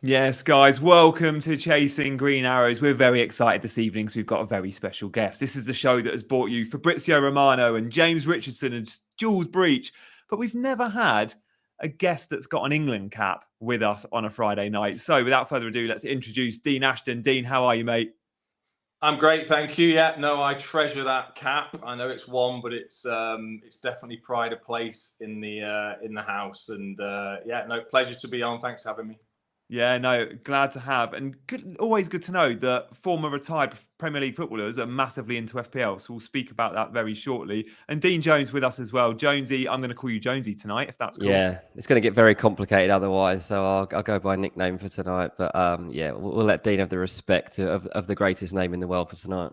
Yes, guys, welcome to Chasing Green Arrows. We're very excited this evening because we've got a very special guest. This is the show that has brought you Fabrizio Romano and James Richardson and Jules Breach, but we've never had a guest that's got an England cap with us on a Friday night. So without further ado, let's introduce Dean Ashton. Dean, how are you, mate? I'm great, thank you. Yeah, no, I treasure that cap. I know it's one, but it's definitely pride of place in the house. And yeah, no, pleasure to be on. Thanks for having me. Yeah, no, glad to have. And always good to know that former retired Premier League footballers are massively into FPL. So we'll speak about that very shortly. And Dean Jones with us as well. Jonesy, I'm going to call you Jonesy tonight, if that's cool. Yeah, it's going to get very complicated otherwise. So I'll go by a nickname for tonight. But yeah, we'll let Dean have the respect of the greatest name in the world for tonight.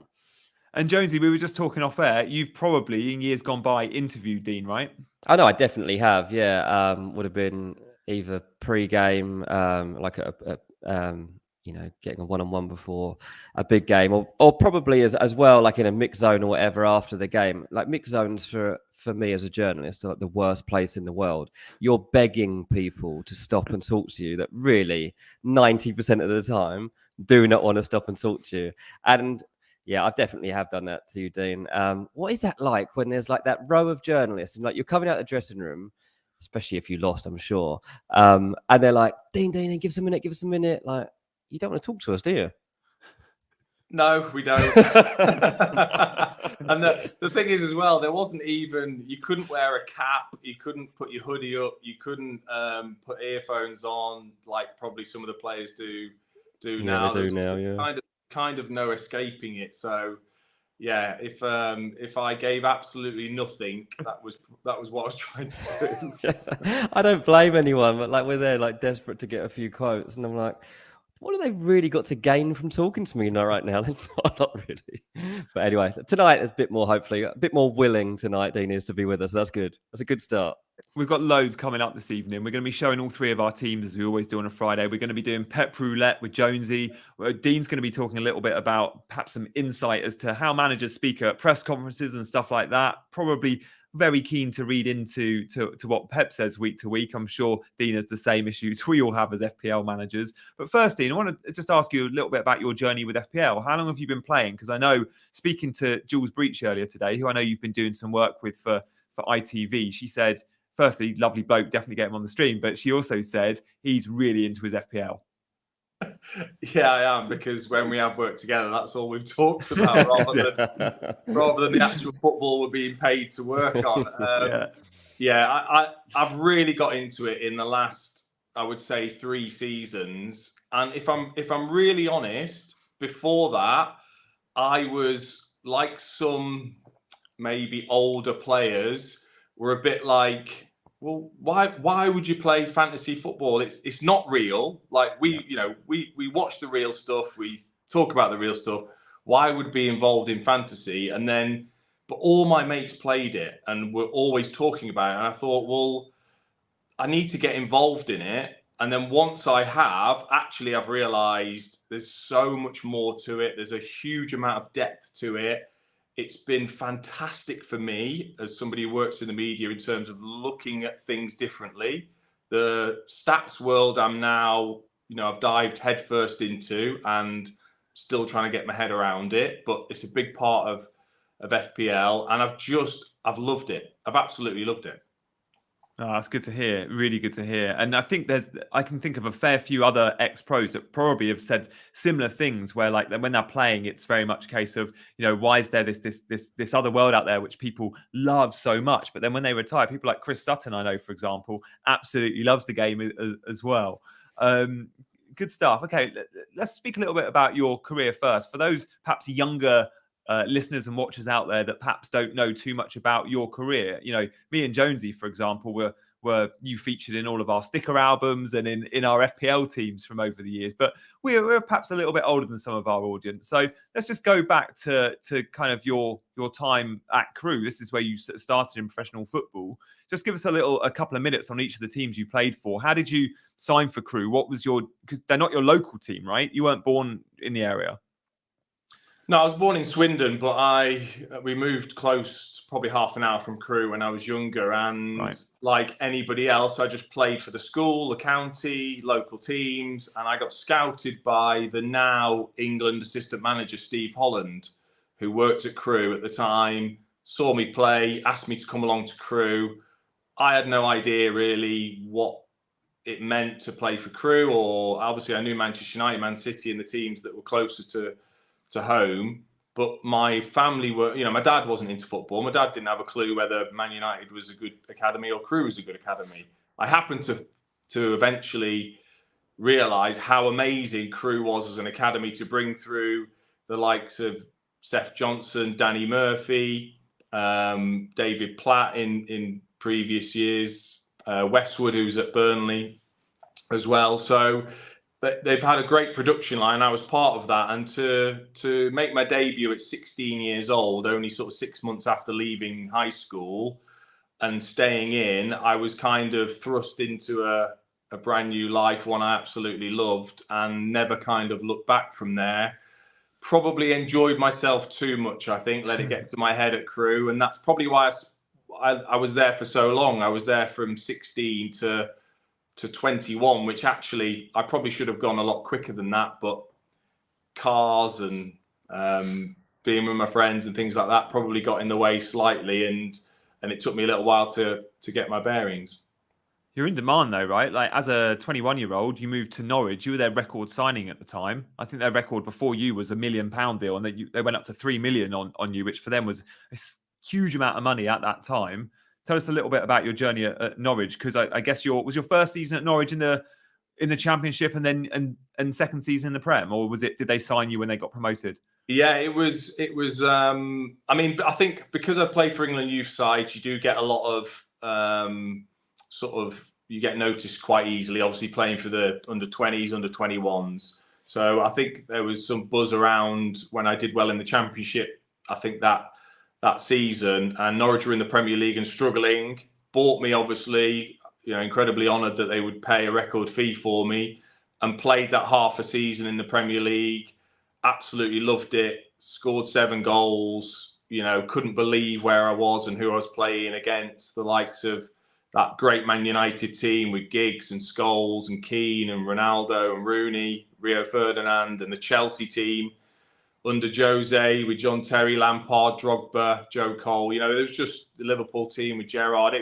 And Jonesy, we were just talking off air. You've probably, in years gone by, interviewed Dean, right? I know, I definitely have. Yeah, would have been either pre-game, like getting a one-on-one before a big game, or probably as well, like in a mixed zone or whatever after the game. Like mixed zones for me as a journalist are like the worst place in the world. You're begging people to stop and talk to you that really 90% of the time do not want to stop and talk to you. And yeah, I definitely have done that to you, Dean. What is that like when there's like that row of journalists and like you're coming out of the dressing room, especially if you lost, I'm sure. And they're like, Dean, give us a minute. Like, you don't want to talk to us, do you? No, we don't. And the thing is as well, there wasn't even, you couldn't wear a cap, you couldn't put your hoodie up, you couldn't put earphones on like probably some of the players do now. They do now, yeah. Kind of no escaping it. So yeah, if I gave absolutely nothing, that was what I was trying to do. I don't blame anyone, but like we're there like desperate to get a few quotes, and I'm like, what have they really got to gain from talking to me right now? Not really. But anyway, tonight is a bit more, hopefully, a bit more willing tonight, Dean is to be with us. That's good. That's a good start. We've got loads coming up this evening. We're going to be showing all three of our teams as we always do on a Friday. We're going to be doing Pep Roulette with Jonesy. Dean's going to be talking a little bit about perhaps some insight as to how managers speak at press conferences and stuff like that. Probably very keen to read into what Pep says week to week. I'm sure Dean has the same issues we all have as FPL managers. But first, Dean, I want to just ask you a little bit about your journey with FPL. How long have you been playing? Because I know, speaking to Jules Breach earlier today, who I know you've been doing some work with for ITV, she said, firstly, lovely bloke, definitely get him on the stream. But she also said he's really into his FPL. Yeah, I am, because when we have worked together, that's all we've talked about, rather than the actual football we're being paid to work on. I've really got into it in the last, I would say, 3 seasons. And if I'm really honest, before that, I was like some maybe older players were a bit like, well, why would you play fantasy football? It's not real. Like we watch the real stuff, we talk about the real stuff. Why would be involved in fantasy? And then, but all my mates played it and were always talking about it. And I thought, well, I need to get involved in it. And then once I have, actually, I've realized there's so much more to it. There's a huge amount of depth to it. It's been fantastic for me as somebody who works in the media in terms of looking at things differently. The stats world I'm now, I've dived headfirst into and still trying to get my head around it, but it's a big part of FPL, and I've loved it. I've absolutely loved it. Oh, that's good to hear. Really good to hear. And I think I can think of a fair few other ex-pros that probably have said similar things where, like, when they're playing, it's very much a case of, why is there this other world out there which people love so much? But then when they retire, people like Chris Sutton, I know, for example, absolutely loves the game as well. Good stuff. Okay, let's speak a little bit about your career first. For those perhaps younger listeners and watchers out there that perhaps don't know too much about your career, me and Jonesy, for example, were you featured in all of our sticker albums and in our FPL teams from over the years, but we're perhaps a little bit older than some of our audience. So let's just go back to kind of your time at Crewe. This is where you started in professional football. Just give us a couple of minutes on each of the teams you played for. How did you sign for Crewe? What was because they're not your local team, right? You weren't born in the area. No, I was born in Swindon, but we moved close, probably half an hour from Crewe when I was younger. And like anybody else, I just played for the school, the county, local teams. And I got scouted by the now England assistant manager, Steve Haaland, who worked at Crewe at the time, saw me play, asked me to come along to Crewe. I had no idea really what it meant to play for Crewe, or obviously I knew Manchester United, Man City, and the teams that were closer to home. But my family were, my dad wasn't into football. My dad didn't have a clue whether Man United was a good academy or Crewe was a good academy. I happened to eventually realise how amazing Crewe was as an academy to bring through the likes of Seth Johnson, Danny Murphy, David Platt in previous years, Westwood, who's at Burnley as well. So they've had a great production line. I was part of that. And to make my debut at 16 years old, only sort of 6 months after leaving high school and staying in, I was kind of thrust into a brand new life, one I absolutely loved, and never kind of looked back from there. Probably enjoyed myself too much, I think, let it get to my head at Crewe. And that's probably why I was there for so long. I was there from 16 to 21, which actually I probably should have gone a lot quicker than that. But cars and being with my friends and things like that probably got in the way slightly. And it took me a little while to get my bearings. You're in demand though, right? Like as a 21-year-old, you moved to Norwich. You were their record signing at the time. I think their record before you was £1 million deal, and they went up to 3 million on you, which for them was a huge amount of money at that time. Tell us a little bit about your journey at Norwich, because I guess was your first season at Norwich in the Championship and then and second season in the Prem, or did they sign you when they got promoted? Yeah, it was. I mean, I think because I played for England youth sides, you do get a lot of you get noticed quite easily. Obviously, playing for the under 20s, under 21s. So I think there was some buzz around when I did well in the Championship. I think that season, and Norwich were in the Premier League and struggling. Bought me, obviously, incredibly honoured that they would pay a record fee for me, and played that half a season in the Premier League. Absolutely loved it. Scored 7 goals. Couldn't believe where I was and who I was playing against. The likes of that great Man United team with Giggs and Scholes and Keane and Ronaldo and Rooney, Rio Ferdinand, and the Chelsea team under Jose with John Terry, Lampard, Drogba, Joe Cole. It was just the Liverpool team with Gerrard.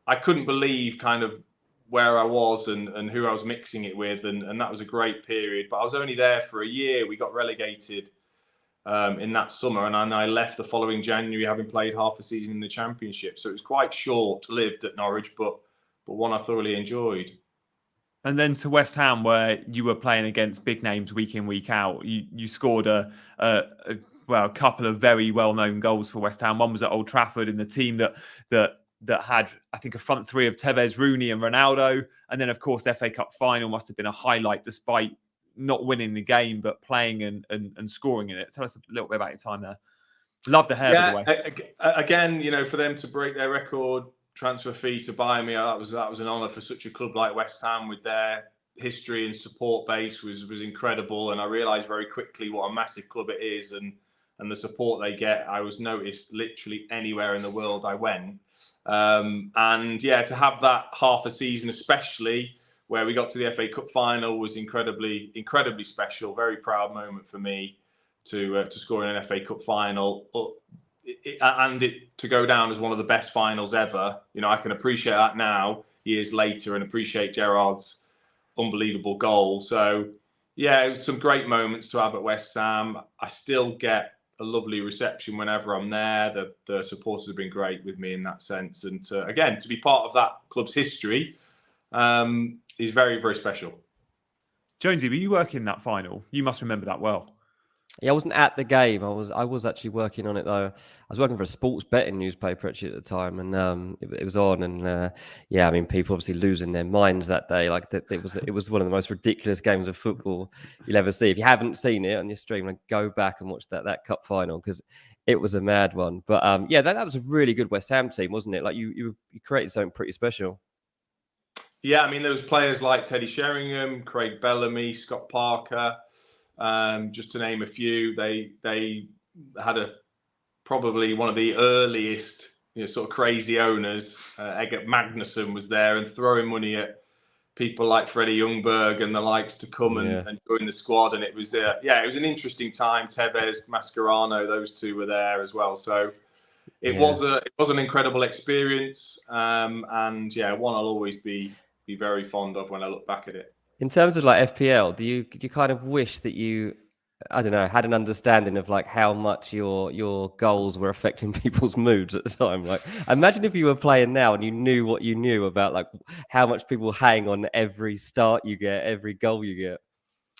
I couldn't believe kind of where I was and who I was mixing it with. And that was a great period. But I was only there for a year. We got relegated in that summer. And I left the following January, having played half a season in the Championship. So it was quite short-lived at Norwich, but one I thoroughly enjoyed. And then to West Ham, where you were playing against big names week in, week out. You scored a couple of very well-known goals for West Ham. One was at Old Trafford in the team that had, I think, a front three of Tevez, Rooney and Ronaldo. And then, of course, the FA Cup final must have been a highlight despite not winning the game, but playing and scoring in it. Tell us a little bit about your time there. Love the hair, by the way. Again, for them to break their record transfer fee to buy me, that was an honour for such a club like West Ham with their history and support base was incredible. And I realised very quickly what a massive club it is and the support they get. I was noticed literally anywhere in the world I went. And yeah, to have that half a season, especially where we got to the FA Cup final, was incredibly, incredibly special. Very proud moment for me to score in an FA Cup final. And it to go down as one of the best finals ever. I can appreciate that now, years later, and appreciate Gerrard's unbelievable goal. So, yeah, it was some great moments to have at West Ham. I still get a lovely reception whenever I'm there. The supporters have been great with me in that sense. And to be part of that club's history is very, very special. Jonesy, were you working that final? You must remember that well. Yeah, I wasn't at the game. I was actually working on it though. I was working for a sports betting newspaper actually at the time, and it was on. And yeah, I mean, people obviously losing their minds that day. Like it was one of the most ridiculous games of football you'll ever see. If you haven't seen it on your stream, like, go back and watch that cup final because it was a mad one. But yeah, that was a really good West Ham team, wasn't it? Like you created something pretty special. Yeah, I mean, there was players like Teddy Sheringham, Craig Bellamy, Scott Parker. just to name a few. They had probably one of the earliest, sort of crazy owners. Eggert Magnusson was there and throwing money at people like Freddie Ljungberg and the likes to come and join the squad. And it was, it was an interesting time. Tevez, Mascherano, those two were there as well. So it was an incredible experience. And one I'll always be very fond of when I look back at it. In terms of like FPL, do you kind of wish that you, I don't know, had an understanding of like how much your goals were affecting people's moods at the time? Like, imagine if you were playing now and you knew what you knew about like how much people hang on every start you get, every goal you get.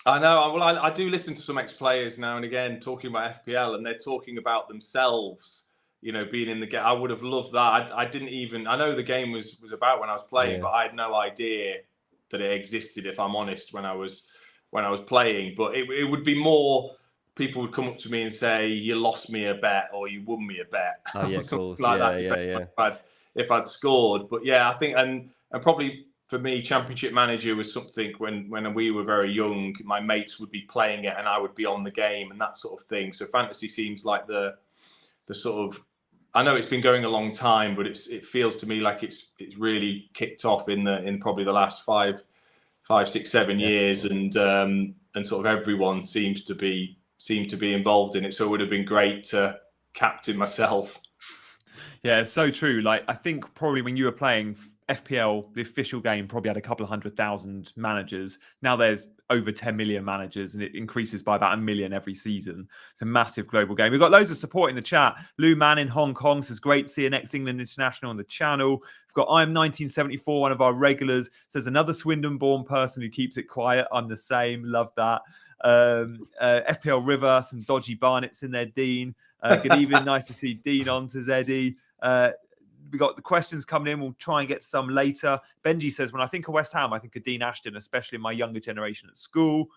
I know. Well, I do listen to some ex-players now and again talking about FPL, and they're talking about themselves, being in the game. I would have loved that. I didn't even. I know the game was about when I was playing, but I had no idea that it existed, if I'm honest, when I was playing. But it would be more, people would come up to me and say, "You lost me a bet," or "You won me a bet." Oh yeah, of course. Like if I'd scored. But yeah, I think and probably for me, Championship Manager was something when we were very young, my mates would be playing it and I would be on the game and that sort of thing. So fantasy seems like the sort of, I know it's been going a long time, but it feels to me like it's really kicked off in probably the last 5, 6, 7 years, and sort of everyone seems to be involved in it. So it would have been great to captain myself. Yeah, it's so true. Like, I think probably when you were playing FPL, the official game probably had a couple of 100,000 managers. Now there's over 10 million managers, and it increases by about 1 million every season. It's a massive global game. We've got loads of support in the chat. Lou Man in Hong Kong says, great to see an ex-England international on the channel. We've got I'm 1974, one of our regulars, says another Swindon-born person who keeps it quiet. I'm the same. Love that. FPL River, some dodgy Barnets in there, Dean. Good evening. Nice to see Dean on, says Eddie. We got the questions coming in. We'll try and get some later. Benji says, when I think of West Ham, I think of Dean Ashton, especially in my younger generation at school.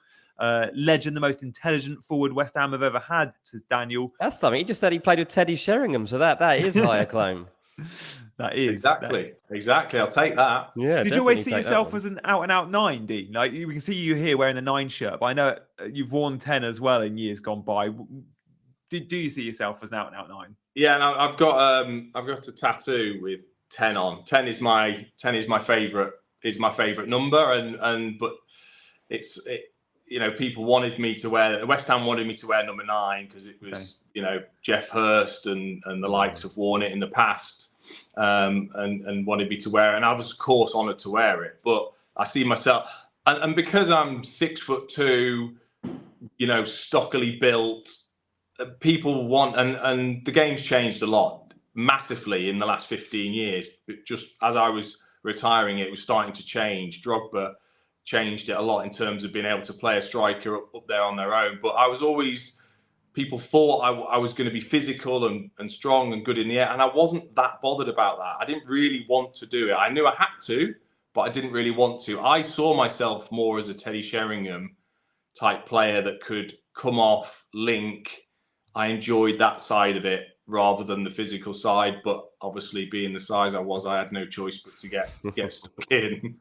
Legend, the most intelligent forward West Ham have ever had, says Daniel. That's something. He just said he played with Teddy Sheringham, so that is high acclaim. That is. Exactly. I'll take that. Yeah. Did you always see yourself as an out-and-out 9, Dean? Like, we can see you here wearing the 9 shirt, but I know you've worn 10 as well in years gone by. Do you see yourself as an out-and-out 9? Yeah, and I've got a tattoo with 10 on. 10 is my favorite number, and but people wanted me to wear, West Ham wanted me to wear number 9 because it was Jeff Hurst and the likes have worn it in the past, and wanted me to wear it, and I was of course honoured to wear it. But I see myself, and because I'm 6'2", stockily built. People want, and the game's changed a lot, massively in the last 15 years. Just as I was retiring, it was starting to change. Drogba changed it a lot in terms of being able to play a striker up there on their own. But I was always, people thought I was going to be physical and strong and good in the air. And I wasn't that bothered about that. I didn't really want to do it. I knew I had to, but I didn't really want to. I saw myself more as a Teddy Sheringham type player that could come off, link. I enjoyed that side of it rather than the physical side, but obviously being the size I was, I had no choice but to get stuck in.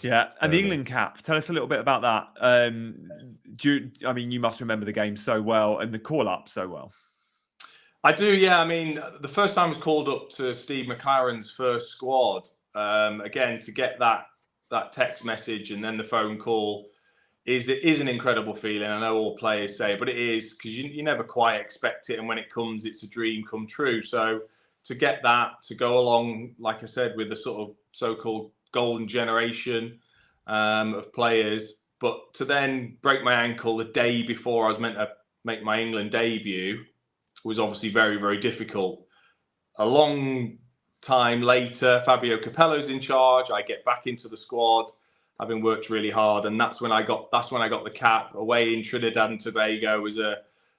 Yeah, and the England cap. Tell us a little bit about that. You must remember the game so well and the call up so well. I do, yeah. I mean, the first time I was called up to Steve McLaren's first squad, again to get that text message and then the phone call. It is an incredible feeling. I know all players say, but it is, because you never quite expect it, and when it comes, it's a dream come true. So to get that, to go along, like I said, with the sort of so-called golden generation of players, but to then break my ankle the day before I was meant to make my England debut was obviously very, very difficult. A long time later, Fabio Capello's in charge. I get back into the squad, having worked really hard, and that's when I got the cap. Away in Trinidad and Tobago was a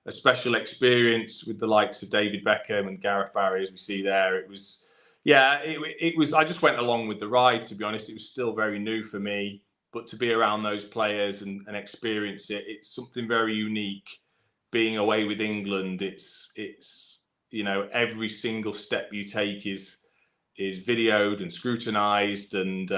special experience with the likes of David Beckham and Gareth Barry, as we see there. It was, it was. I just went along with the ride. To be honest, it was still very new for me, but to be around those players and experience it, it's something very unique. Being away with England, it's every single step you take is videoed and scrutinized, and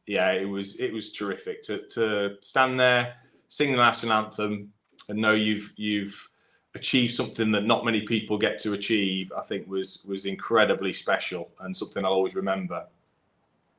it was terrific to stand there sing the national anthem and know you've achieved something that not many people get to achieve, I think was incredibly special and something I'll always remember.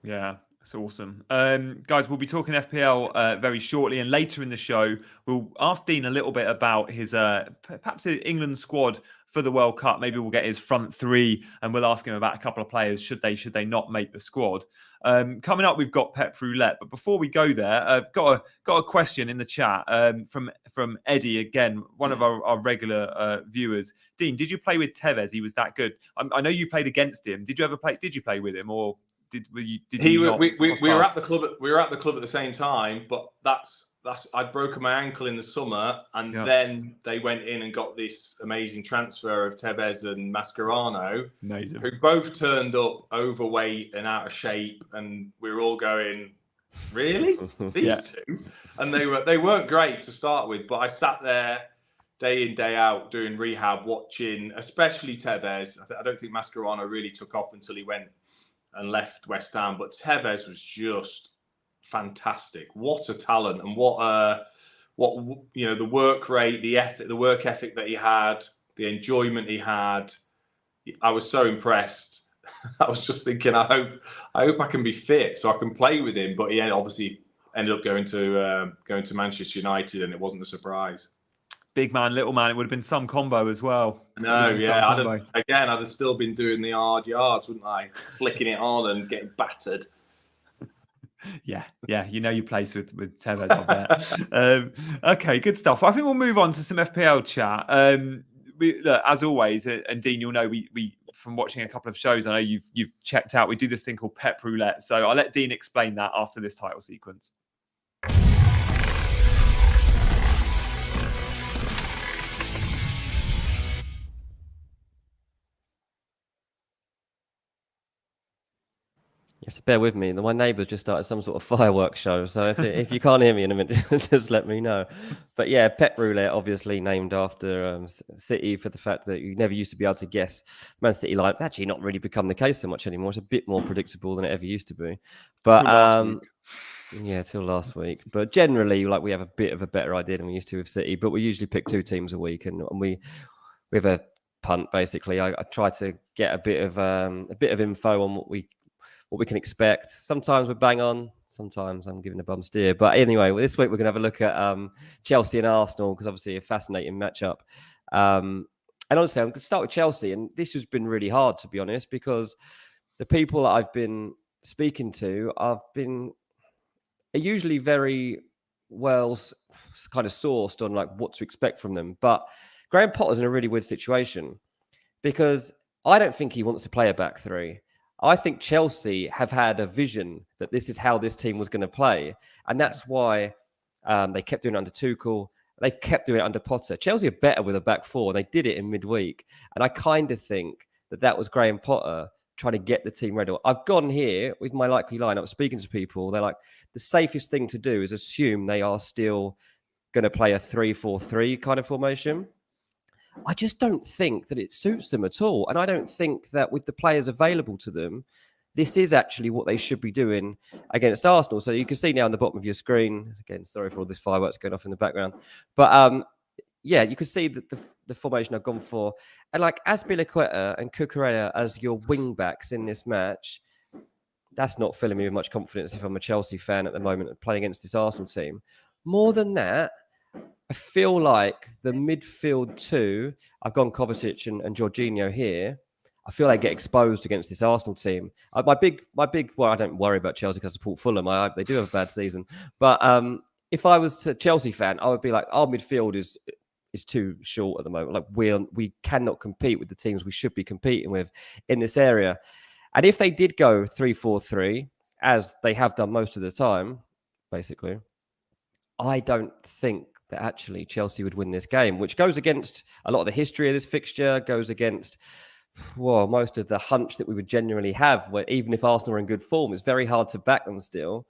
Yeah, it's awesome. Guys, we'll be talking FPL very shortly, and later in the show, we'll ask Dean a little bit about his perhaps his England squad for the World Cup. Maybe we'll get his front three, and we'll ask him about a couple of players should they not make the squad. Coming up, we've got Pep Roulette, but before we go there, I've got a question in the chat from Eddie again, one of our regular viewers. Dean, did you play with Tevez? He was that good. I know you played against him. Did you ever play? Did you play with him or? We were at the club. We were at the club at the same time, but that's I'd broken my ankle in the summer, and then they went in and got this amazing transfer of Tevez and Mascherano, who both turned up overweight and out of shape, and we were all going, "Really, these two?" And they weren't great to start with, but I sat there day in day out doing rehab, watching, especially Tevez. I don't think Mascherano really took off until he went and left West Ham, but Tevez was just fantastic. What a talent, and what the work rate, the work ethic that he had, the enjoyment he had. I was so impressed. I was just thinking, I hope I can be fit so I can play with him. But he obviously ended up going to Manchester United, and it wasn't a surprise. Big man, little man. It would have been some combo as well. No, yeah. I'd have still been doing the hard yards, wouldn't I? Flicking it on and getting battered. Yeah. You know your place with Tevez on there. Okay, good stuff. Well, I think we'll move on to some FPL chat. Look, as always, and Dean, you'll know we from watching a couple of shows, I know you've checked out. We do this thing called Pep Roulette. So I'll let Dean explain that after this title sequence. You have to bear with me. My neighbours just started some sort of fireworks show. So if you can't hear me in a minute, just let me know. But yeah, Pep Roulette, obviously named after City for the fact that you never used to be able to guess Man City line. Actually, not really become the case so much anymore. It's a bit more predictable than it ever used to be. But till last week. But generally, like, we have a bit of a better idea than we used to with City. But we usually pick 2 teams a week, and we have a punt basically. I try to get a bit of info on what we can expect. Sometimes we're bang on, sometimes I'm giving a bum steer. But anyway, this week we're going to have a look at Chelsea and Arsenal, because obviously a fascinating matchup. And honestly, I'm going to start with Chelsea. And this has been really hard, to be honest, because the people that I've been speaking to are usually very well kind of sourced on like what to expect from them. But Graham Potter's in a really weird situation, because I don't think he wants to play a back three. I think Chelsea have had a vision that this is how this team was going to play. And that's why they kept doing it under Tuchel. They've kept doing it under Potter. Chelsea are better with a back four. They did it in midweek. And I kind of think that was Graham Potter trying to get the team ready. I've gone here with my likely line. I was speaking to people. They're like, the safest thing to do is assume they are still going to play a 3-4-3 kind of formation. I just don't think that it suits them at all. And I don't think that with the players available to them, this is actually what they should be doing against Arsenal. So you can see now on the bottom of your screen, again, sorry for all this fireworks going off in the background. But you can see that the formation I've gone for. And like Azpilicueta and Cucurella as your wing backs in this match, that's not filling me with much confidence if I'm a Chelsea fan at the moment playing against this Arsenal team. More than that, I feel like the midfield 2, I've gone Kovacic and Jorginho here. I feel they get exposed against this Arsenal team. My big. Well, I don't worry about Chelsea because I support Fulham. They do have a bad season. But if I was a Chelsea fan, I would be like, our midfield is too short at the moment. Like we cannot compete with the teams we should be competing with in this area. And if they did go 3-4-3, as they have done most of the time, basically, I don't think that actually Chelsea would win this game, which goes against a lot of the history of this fixture, goes against most of the hunch that we would generally have, where even if Arsenal are in good form, it's very hard to back them still.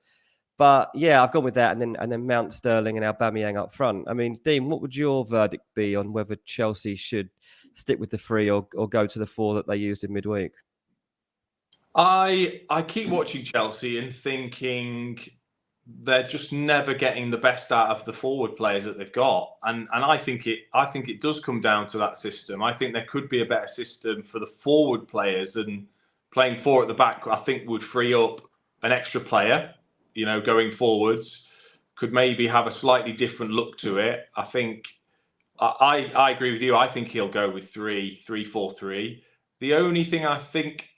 But yeah, I've gone with that, and then Mount, Sterling and Aubameyang up front. I mean, Dean, what would your verdict be on whether Chelsea should stick with the 3 or go to the 4 that they used in midweek? I keep watching Chelsea and thinking they're just never getting the best out of the forward players that they've got, and I think it does come down to that system. I think there could be a better system for the forward players, and playing 4 at the back, I think, would free up an extra player, going forwards. Could maybe have a slightly different look to it. I think I agree with you. I think he'll go with 3-4-3. The only thing I think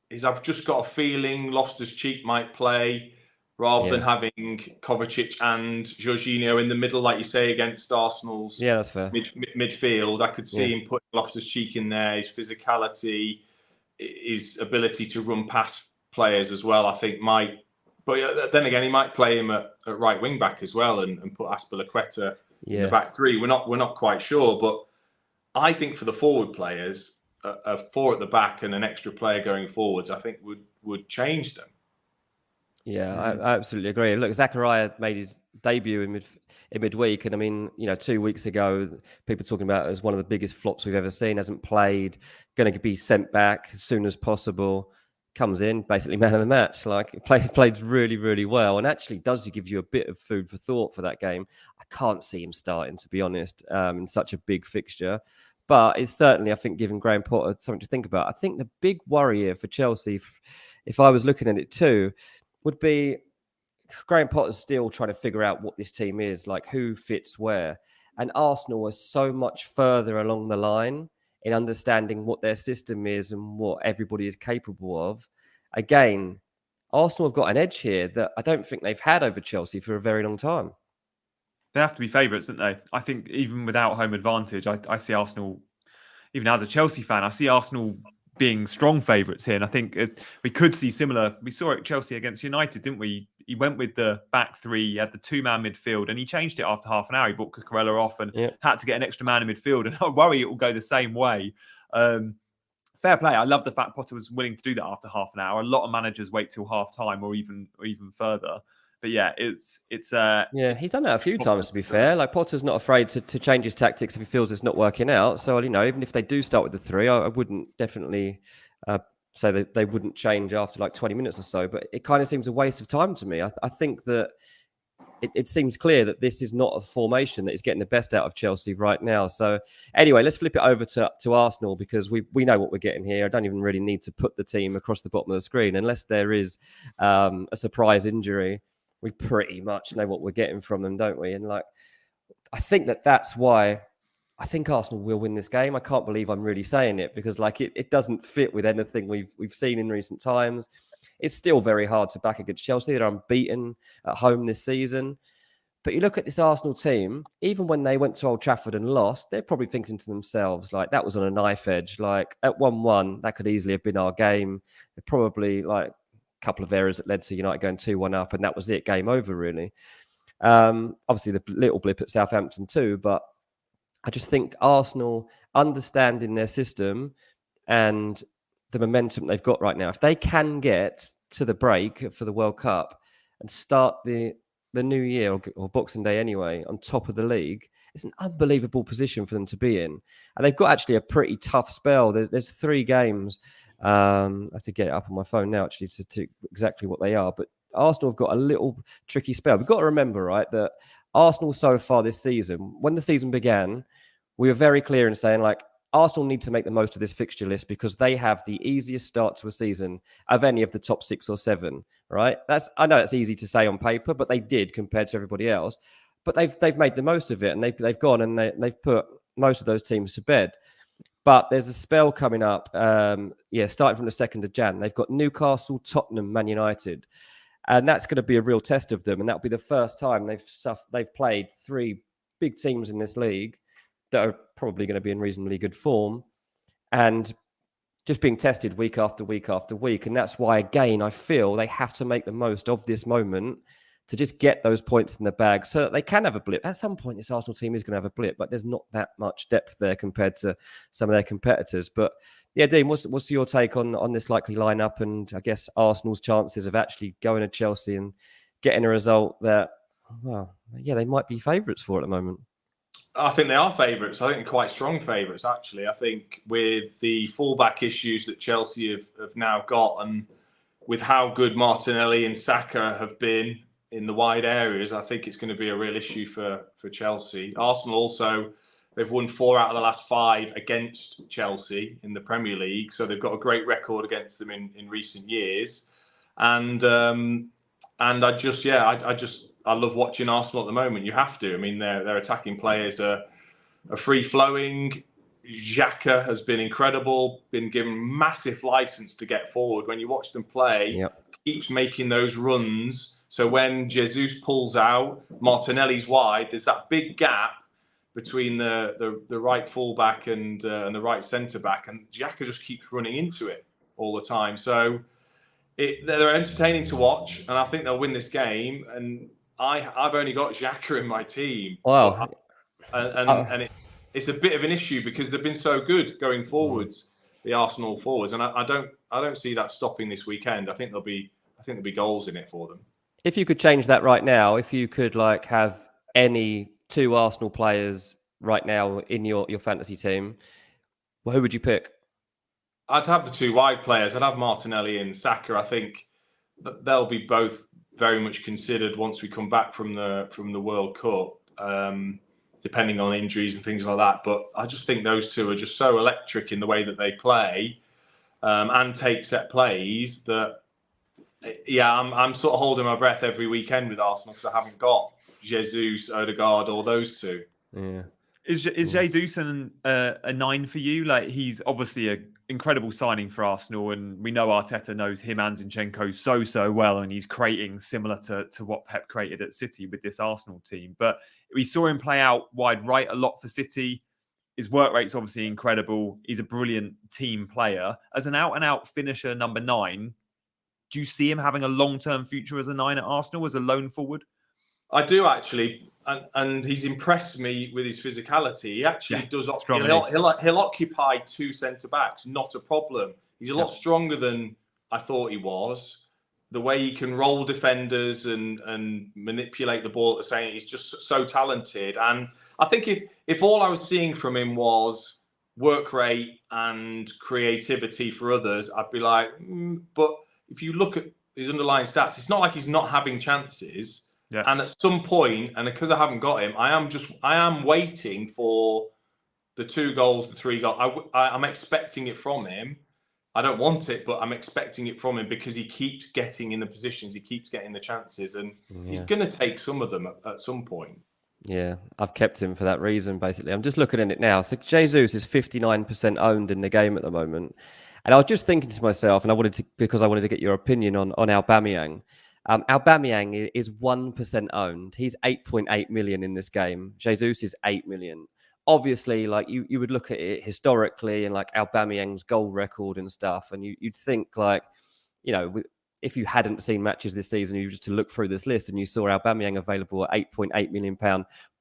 is I've just got a feeling Loftus-Cheek might play rather than having Kovacic and Jorginho in the middle, like you say, against Arsenal's that's fair. midfield. I could see him putting Loftus-Cheek in there, his physicality, his ability to run past players as well, I think might. But then again, he might play him at right wing back as well and put Azpilicueta in the back 3. We're not quite sure, but I think for the forward players, a 4 at the back and an extra player going forwards, I think would change them. Yeah, I absolutely agree. Look, Zachariah made his debut in midweek, and I mean, 2 weeks ago, people talking about it as one of the biggest flops we've ever seen. Hasn't played, going to be sent back as soon as possible. Comes in, basically man of the match. Like played really, really well, and actually does give you a bit of food for thought for that game. I can't see him starting, to be honest, in such a big fixture. But it's certainly, I think, giving Graham Potter something to think about. I think the big worry here for Chelsea, if I was looking at it too, would be Graham Potter's still trying to figure out what this team is, like who fits where. And Arsenal are so much further along the line in understanding what their system is and what everybody is capable of. Again, Arsenal have got an edge here that I don't think they've had over Chelsea for a very long time. They have to be favourites, don't they? I think even without home advantage, I see Arsenal, even as a Chelsea fan, I see Arsenal being strong favourites here. And I think we could see similar. We saw it Chelsea against United, didn't we? He went with the back 3, he had the 2-man midfield, and he changed it after half an hour. He brought Cucurella off and had to get an extra man in midfield. And I worry it will go the same way. Fair play. I love the fact Potter was willing to do that after half an hour. A lot of managers wait till half time or even further. But yeah, it's he's done that a few times, to be fair. Like Potter's not afraid to change his tactics if he feels it's not working out. So even if they do start with the 3, I wouldn't definitely say that they wouldn't change after like 20 minutes or so. But it kind of seems a waste of time to me. I think that it seems clear that this is not a formation that is getting the best out of Chelsea right now. So anyway, let's flip it over to Arsenal, because we know what we're getting here. I don't even really need to put the team across the bottom of the screen unless there is a surprise injury. We pretty much know what we're getting from them, don't we? And I think that's why I think Arsenal will win this game. I can't believe I'm really saying it, because it doesn't fit with anything we've seen in recent times. It's still very hard to back against Chelsea. They're unbeaten at home this season. But you look at this Arsenal team, even when they went to Old Trafford and lost, they're probably thinking to themselves, that was on a knife edge. At 1-1, that could easily have been our game. They're probably couple of errors that led to United going 2-1 up, and that was it, game over, really. Obviously, the little blip at Southampton too, but I just think Arsenal, understanding their system and the momentum they've got right now, if they can get to the break for the World Cup and start the new year or Boxing Day anyway on top of the league, it's an unbelievable position for them to be in. And they've got actually a pretty tough spell. There's 3 games. I have to get it up on my phone now, actually, to exactly what they are. But Arsenal have got a little tricky spell. We've got to remember, right, that Arsenal so far this season, when the season began, we were very clear in saying, Arsenal need to make the most of this fixture list because they have the easiest start to a season of any of the top 6 or 7, right? I know that's easy to say on paper, but they did compared to everybody else. But they've made the most of it, and they've gone and they've put most of those teams to bed. But there's a spell coming up, starting from the 2nd of Jan. They've got Newcastle, Tottenham, Man United. And that's going to be a real test of them. And that'll be the first time they've played 3 big teams in this league that are probably going to be in reasonably good form. And just being tested week after week after week. And that's why, again, I feel they have to make the most of this moment to just get those points in the bag so that they can have a blip. At some point, this Arsenal team is going to have a blip, but there's not that much depth there compared to some of their competitors. But yeah, Dean, what's your take on this likely lineup and I guess Arsenal's chances of actually going to Chelsea and getting a result that, they might be favourites for at the moment? I think they are favourites. I think they're quite strong favourites, actually. I think with the fullback issues that Chelsea have now got, and with how good Martinelli and Saka have been, in the wide areas, I think it's going to be a real issue for Chelsea. Arsenal also, they've won 4 out of the last 5 against Chelsea in the Premier League, so they've got a great record against them in recent years. And I love watching Arsenal at the moment. You have to. I mean, their attacking players are free flowing. Xhaka has been incredible, been given massive license to get forward. When you watch them play, keeps making those runs. So when Jesus pulls out, Martinelli's wide, there's that big gap between the right fullback and the right centre back, and Xhaka just keeps running into it all the time. So they're entertaining to watch, and I think they'll win this game. And I've only got Xhaka in my team. Wow. It's a bit of an issue because they've been so good going forwards, the Arsenal forwards, and I don't see that stopping this weekend. I think there'll be goals in it for them. If you could change that right now, if you could have any 2 Arsenal players right now in your fantasy team, well, who would you pick? I'd have the 2 wide players. I'd have Martinelli and Saka. I think that they'll be both very much considered once we come back from the World Cup, depending on injuries and things like that. But I just think those 2 are just so electric in the way that they play and take set plays that. Yeah, I'm sort of holding my breath every weekend with Arsenal because I haven't got Jesus, Odegaard, or those 2. Yeah. Is Jesus a 9 for you? He's obviously an incredible signing for Arsenal, and we know Arteta knows him and Zinchenko so well, and he's creating similar to what Pep created at City with this Arsenal team. But we saw him play out wide right a lot for City. His work rate's obviously incredible. He's a brilliant team player. As an out-and-out finisher, number 9, do you see him having a long-term future as a 9 at Arsenal, as a lone forward? I do, actually. And he's impressed me with his physicality. He actually does. He'll occupy 2 centre-backs, not a problem. He's a lot stronger than I thought he was. The way he can roll defenders and manipulate the ball at the same, he's just so talented. And I think if all I was seeing from him was work rate and creativity for others, I'd be like, but if you look at his underlying stats, it's not like he's not having chances. Yeah. And at some point, and because I haven't got him, I am waiting for the 2 goals, the 3 goals. I'm expecting it from him. I don't want it, but I'm expecting it from him because he keeps getting in the positions, he keeps getting the chances, and he's going to take some of them at some point. Yeah, I've kept him for that reason, basically. I'm just looking at it now. So Jesus is 59% owned in the game at the moment. And I was just thinking to myself, and because I wanted to get your opinion on Aubameyang. Aubameyang is 1% owned. He's 8.8 million in this game. Jesus is 8 million. Obviously, you would look at it historically and Aubameyang's goal record and stuff, and you'd think if you hadn't seen matches this season, you just to look through this list and you saw Aubameyang available at £8.8 million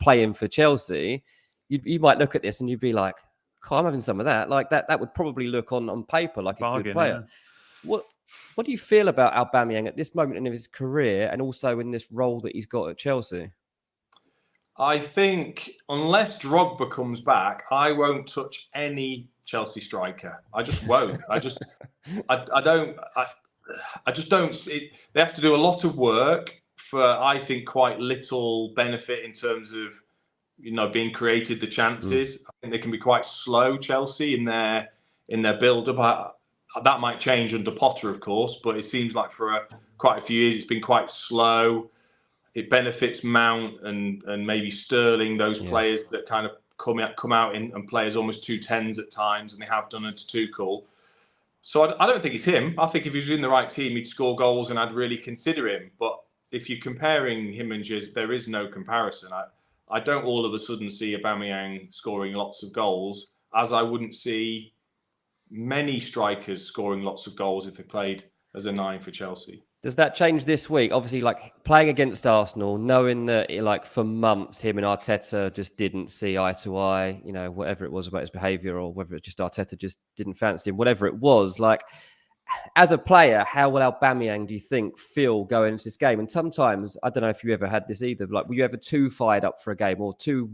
playing for Chelsea, you might look at this and you'd be like, I'm having some of that. That would probably look on paper like a good player. Yeah. What do you feel about Aubameyang at this moment in his career and also in this role that he's got at Chelsea? I think unless Drogba comes back, I won't touch any Chelsea striker. I just won't. I just don't see. They have to do a lot of work for, I think, quite little benefit in terms of, being created the chances. I think they can be quite slow, Chelsea, in their build-up. That might change under Potter, of course, but it seems like for quite a few years it's been quite slow. It benefits Mount and maybe Sterling, those players that kind of come out and play as almost 2 10s at times, and they have done under Tuchel. So I don't think it's him. I think if he was in the right team, he'd score goals and I'd really consider him. But if you're comparing him and Giz, there is no comparison. I don't all of a sudden see Aubameyang scoring lots of goals, as I wouldn't see many strikers scoring lots of goals if they played as a 9 for Chelsea. Does that change this week? Obviously, playing against Arsenal, knowing that for months him and Arteta just didn't see eye to eye, whatever it was about his behaviour, or whether it just Arteta just didn't fancy him, whatever it was. As a player, how will Aubameyang, do you think, feel going into this game? And sometimes, I don't know if you ever had this either, were you ever too fired up for a game or too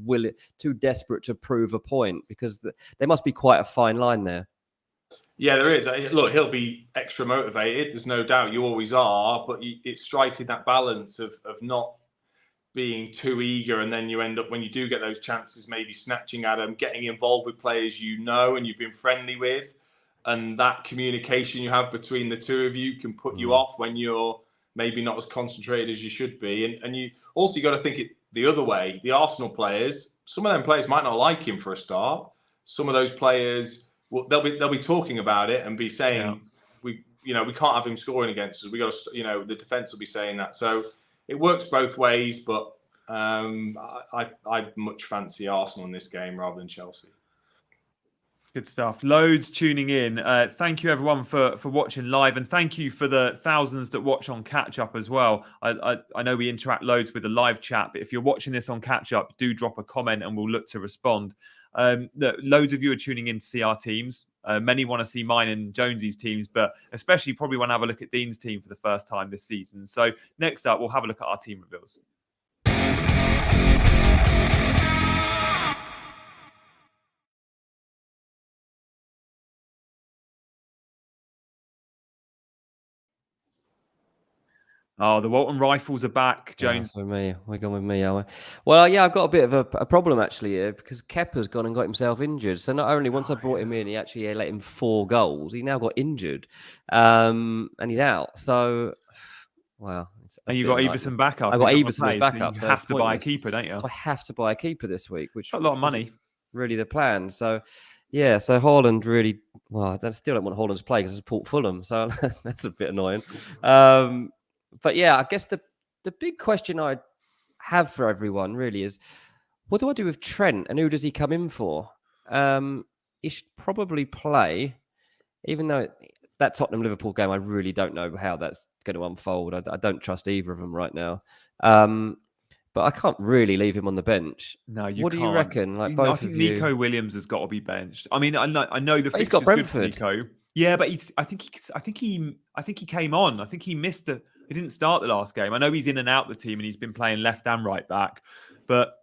desperate to prove a point? Because there must be quite a fine line there. Yeah, there is. Look, he'll be extra motivated. There's no doubt. You always are, but it's striking that balance of not being too eager, and then you end up, when you do get those chances, maybe snatching at them, getting involved with players and you've been friendly with, and that communication you have between the two of you can put you off when you're maybe not as concentrated as you should be. And you also, you got to think it the other way. The Arsenal players, some of them players might not like him for a start. Some of those players, they'll be talking about it and be saying, we can't have him scoring against us. We got to, the defense will be saying that. So it works both ways, but I much fancy Arsenal in this game rather than Chelsea. Good stuff. Loads tuning in. Thank you everyone for watching live, and thank you for the thousands that watch on catch up as well. I know we interact loads with the live chat, but if you're watching this on catch up, do drop a comment and we'll look to respond. Loads of you are tuning in to see our teams. Many want to see mine and Jonesy's teams, but especially probably want to have a look at Dean's team for the first time this season. So next up, we'll have a look at our team reveals. Oh, the Walton Rifles are back, Jones. Yeah, so me, we're going with me, are we? Well, yeah, I've got a bit of a problem actually here because Kepa's gone and got himself injured. So not only once I brought him in, he actually let him 4 goals. He now got injured, and he's out. So, wow. And you got Everson back up. I got Everson as backup. So you have to buy a keeper, don't you? So I have to buy a keeper this week, which a lot of money. Really, the plan. So, yeah. So Haaland really. Well, I still don't want Haaland to play because it's Port Fulham. So that's a bit annoying. But yeah, I guess the big question I have for everyone really is, what do I do with Trent and who does he come in for? He should probably play, even though that Tottenham-Liverpool game, I really don't know how that's going to unfold. I don't trust either of them right now. But I can't really leave him on the bench. No, you What can't. Do you reckon? Like both I think of you... Nico Williams has got to be benched. I mean, I know the he's got Brentford. Good for Nico. Yeah, but I think he came on. I think he missed it. He didn't start the last game. I know he's in and out the team and he's been playing left and right back, but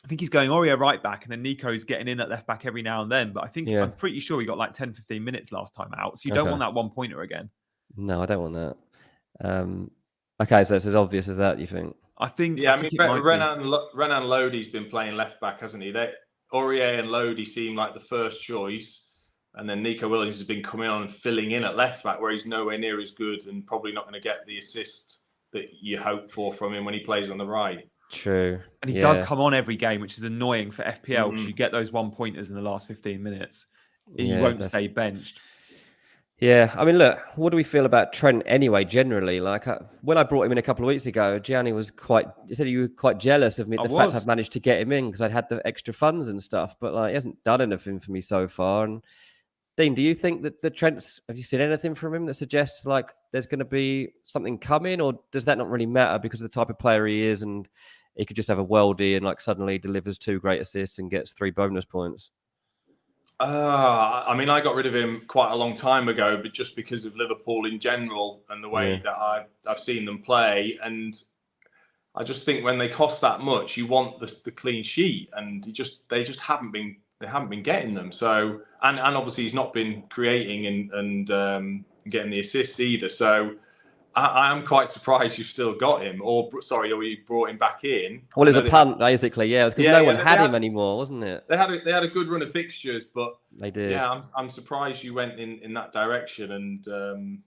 I think he's going Aurier right back and then Nico's getting in at left back every now and then. But I'm pretty sure he got like 10, 15 minutes last time out. So you don't want that 1 pointer again. No, I don't want that. Okay, so it's as obvious as that, you think? I think Renan Lodi's been playing left back, hasn't he? Aurier and Lodi seem like the first choice. And then Nico Williams has been coming on and filling in at left back, where he's nowhere near as good and probably not going to get the assist that you hope for from him when he plays on the right. True. And he does come on every game, which is annoying for FPL because you get those 1 pointers in the last 15 minutes. He won't stay benched. Yeah, I mean, look, what do we feel about Trent anyway, generally? Like, when I brought him in a couple of weeks ago, Gianni said you were quite jealous of me, the fact I've managed to get him in because I'd had the extra funds and stuff, but like, he hasn't done anything for me so far. And Dean, do you think that the Trent's, have you seen anything from him that suggests like there's going to be something coming, or does that not really matter because of the type of player he is and he could just have a worldie and like suddenly delivers 2 great assists and gets 3 bonus points? I mean, I got rid of him quite a long time ago, but just because of Liverpool in general and the way that I've seen them play. And I just think when they cost that much, you want the clean sheet, and they just haven't been getting them. So, and obviously he's not been creating and getting the assists either. So I am quite surprised you've still got him, or you brought him back in. Well, it's a punt, basically. Yeah, because no one had him anymore, wasn't it? They had a good run of fixtures, but they did. Yeah, I'm surprised you went in that direction. And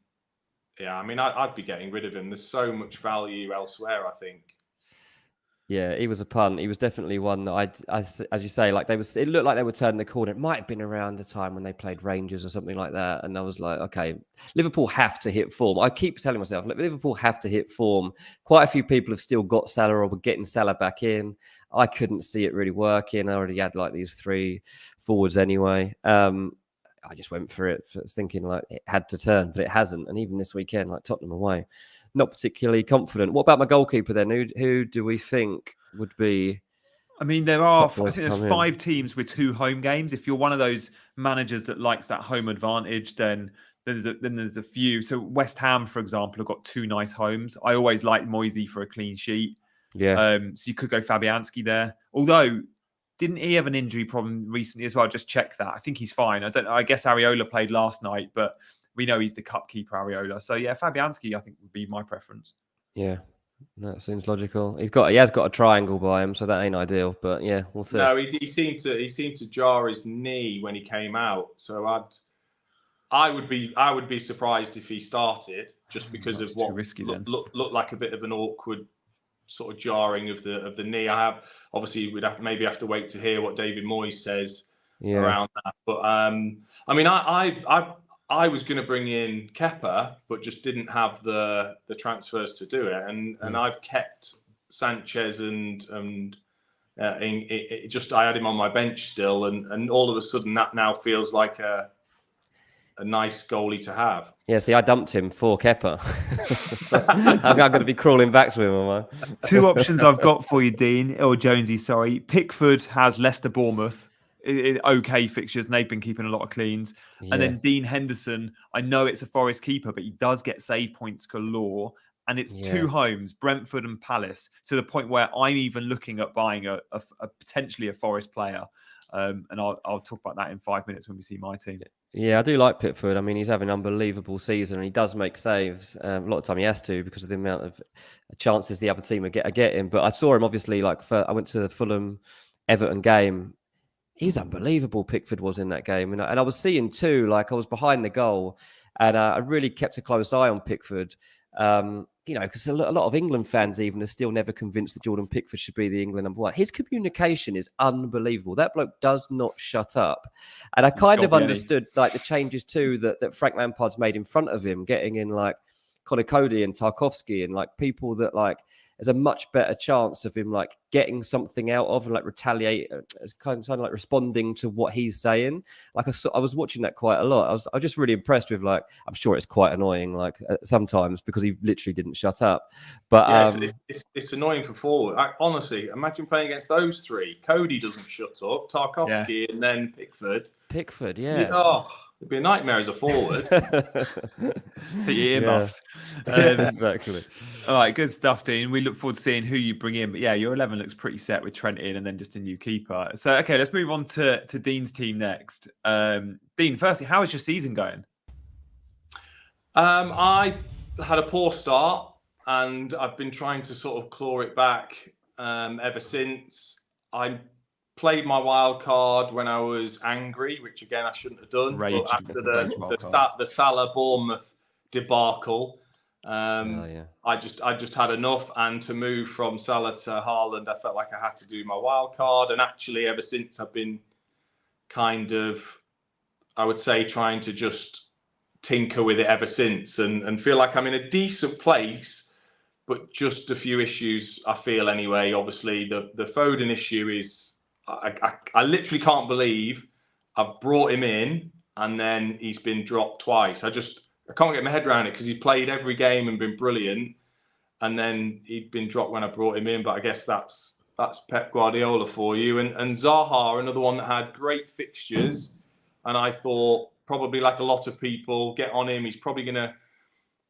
I mean, I'd be getting rid of him. There's so much value elsewhere, I think. Yeah, he was a punt. He was definitely one that as you say, like it looked like they were turning the corner. It might have been around the time when they played Rangers or something like that. And I was like, okay, Liverpool have to hit form. I keep telling myself, Liverpool have to hit form. Quite a few people have still got Salah or were getting Salah back in. I couldn't see it really working. I already had like these 3 forwards anyway. I just went for it, thinking like it had to turn, but it hasn't. And even this weekend, like Tottenham away, not particularly confident. What about my goalkeeper then? Who do we think would be? I mean, I think there's 5 teams with 2 home games. If you're one of those managers that likes that home advantage, then there's a few. So West Ham, for example, have got 2 nice homes. I always like Moisey for a clean sheet. Yeah. So you could go Fabianski there. Although didn't he have an injury problem recently as well? Just check that. I think he's fine. I don't know. I guess Areola played last night, but we know he's the cup keeper, Areola. So yeah, Fabianski, I think would be my preference. Yeah, that seems logical. He has got a triangle by him, so that ain't ideal. But yeah, we'll see. No, he seemed to jar his knee when he came out. So I would be surprised if he started, just because of what looked like a bit of an awkward sort of jarring of the knee. We'd have to wait to hear what David Moyes says around that. But I mean, I was going to bring in Kepa, but just didn't have the transfers to do it, and I've kept Sanchez and I had him on my bench still, and all of a sudden that now feels like a nice goalie to have. Yeah, see, I dumped him for Kepa. So I'm going to be crawling back to him, am I? Two options I've got for you, Dean, or Jonesy, sorry. Pickford has Leicester Bournemouth. Okay fixtures, and they've been keeping a lot of cleans. Yeah. And then Dean Henderson, I know it's a Forest keeper, but he does get save points galore. And it's two homes, Brentford and Palace, to the point where I'm even looking at buying a potentially a Forest player. And I'll talk about that in 5 minutes when we see my team. Yeah, I do like Pickford. I mean, he's having an unbelievable season, and he does make saves. A lot of time he has to, because of the amount of chances the other team are getting. But I saw him, obviously, I went to the Fulham Everton game. He's unbelievable, Pickford was in that game. And I was seeing too, I was behind the goal, and I really kept a close eye on Pickford. Because a lot of England fans even are still never convinced that Jordan Pickford should be the England number one. His communication is unbelievable. That bloke does not shut up. And I kind of understood the changes too that Frank Lampard's made in front of him, getting in Conor Cody and Tarkowski and people that there's a much better chance of him getting something out of and retaliate, kind of responding to what he's saying. I was watching that quite a lot. I was just really impressed with I'm sure it's quite annoying sometimes, because he literally didn't shut up. But it's annoying for forward. Honestly, imagine playing against those three. Cody doesn't shut up, Tarkowski, and then Pickford. Yeah. It'd be a nightmare as a forward. Take your earmuffs. Exactly. All right, good stuff, Dean. We look forward to seeing who you bring in. But yeah, your 11 looks pretty set with Trent in and then just a new keeper. So, okay, let's move on to Dean's team next. Dean, firstly, how is your season going? I've had a poor start, and I've been trying to sort of claw it back ever since. I played my wild card when I was angry, which again I shouldn't have done. But after the Salah Bournemouth debacle, I just had enough. And to move from Salah to Haaland, I felt like I had to do my wild card. And actually, ever since, I've been kind of, I would say, trying to just tinker with it ever since, and feel like I'm in a decent place, but just a few issues, I feel anyway. Obviously, the Foden issue is, I literally can't believe I've brought him in and then he's been dropped twice. I can't get my head around it, because he played every game and been brilliant, and then he'd been dropped when I brought him in. But I guess that's Pep Guardiola for you. And Zaha, another one that had great fixtures, and I thought, probably like a lot of people, get on him. He's probably going to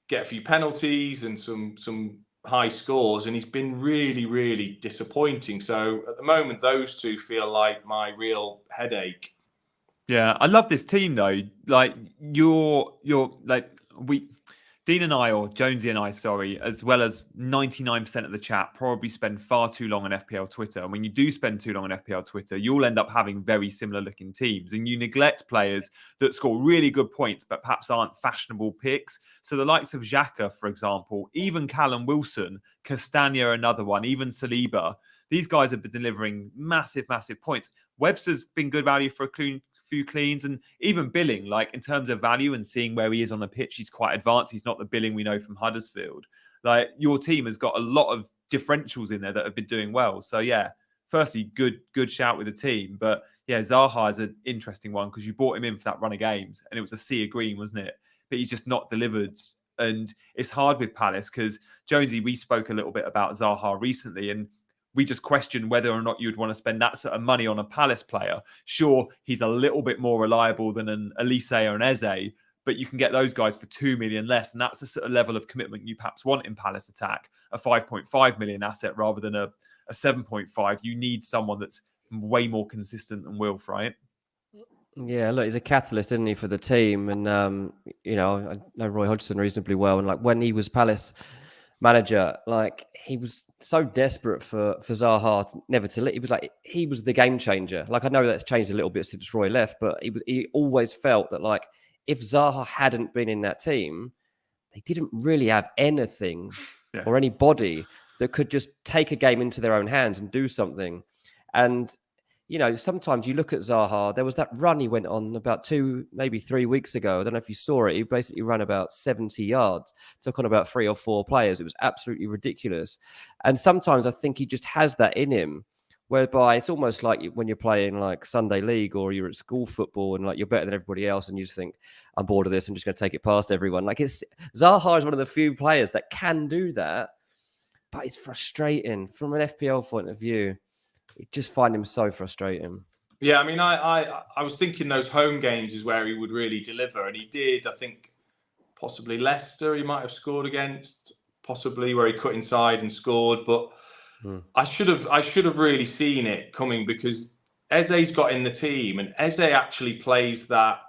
get a few penalties and some high scores, and he's been really, really disappointing. So at the moment, those two feel like my real headache. Yeah, I love this team though. Dean and I, or Jonesy and I, sorry, as well as 99% of the chat, probably spend far too long on FPL Twitter. And when you do spend too long on FPL Twitter, you'll end up having very similar looking teams, and you neglect players that score really good points, but perhaps aren't fashionable picks. So the likes of Xhaka, for example, even Callum Wilson, Castagna, another one, even Saliba, these guys have been delivering massive, massive points. Webster's been good value for a few cleans, and even Billing, in terms of value and seeing where he is on the pitch, he's quite advanced. He's not the Billing we know from Huddersfield. Your team has got a lot of differentials in there that have been doing well. So yeah, firstly, good shout with the team. But yeah, Zaha is an interesting one, because you bought him in for that run of games and it was a sea of green, wasn't it? But he's just not delivered. And it's hard with Palace, because Jonesy, we spoke a little bit about Zaha recently, and we just questioned whether or not you'd want to spend that sort of money on a Palace player. Sure, he's a little bit more reliable than an Elise or an Eze, but you can get those guys for 2 million less. And that's the sort of level of commitment you perhaps want in Palace attack, a 5.5 million asset rather than a 7.5. You need someone that's way more consistent than Wilf, right? Yeah, look, he's a catalyst, isn't he, for the team? And I know Roy Hodgson reasonably well, and like when he was Palace manager, like he was so desperate for Zaha never to leave. He was the game changer. Like I know that's changed a little bit since Roy left, but he always felt that like if Zaha hadn't been in that team, they didn't really have anything or anybody that could just take a game into their own hands and do something. And sometimes you look at Zaha, there was that run he went on about 2, maybe 3 weeks ago. I don't know if you saw it. He basically ran about 70 yards, took on about 3 or 4 players. It was absolutely ridiculous. And sometimes I think he just has that in him, whereby it's almost like when you're playing like Sunday League or you're at school football and like you're better than everybody else and you just think, I'm bored of this, I'm just going to take it past everyone. Like Zaha is one of the few players that can do that, but it's frustrating from an FPL point of view. Just find him so frustrating. Yeah, I mean, I was thinking those home games is where he would really deliver, and he did. I think possibly Leicester he might have scored against, possibly where he cut inside and scored. But I should have really seen it coming because Eze's got in the team, and Eze actually plays that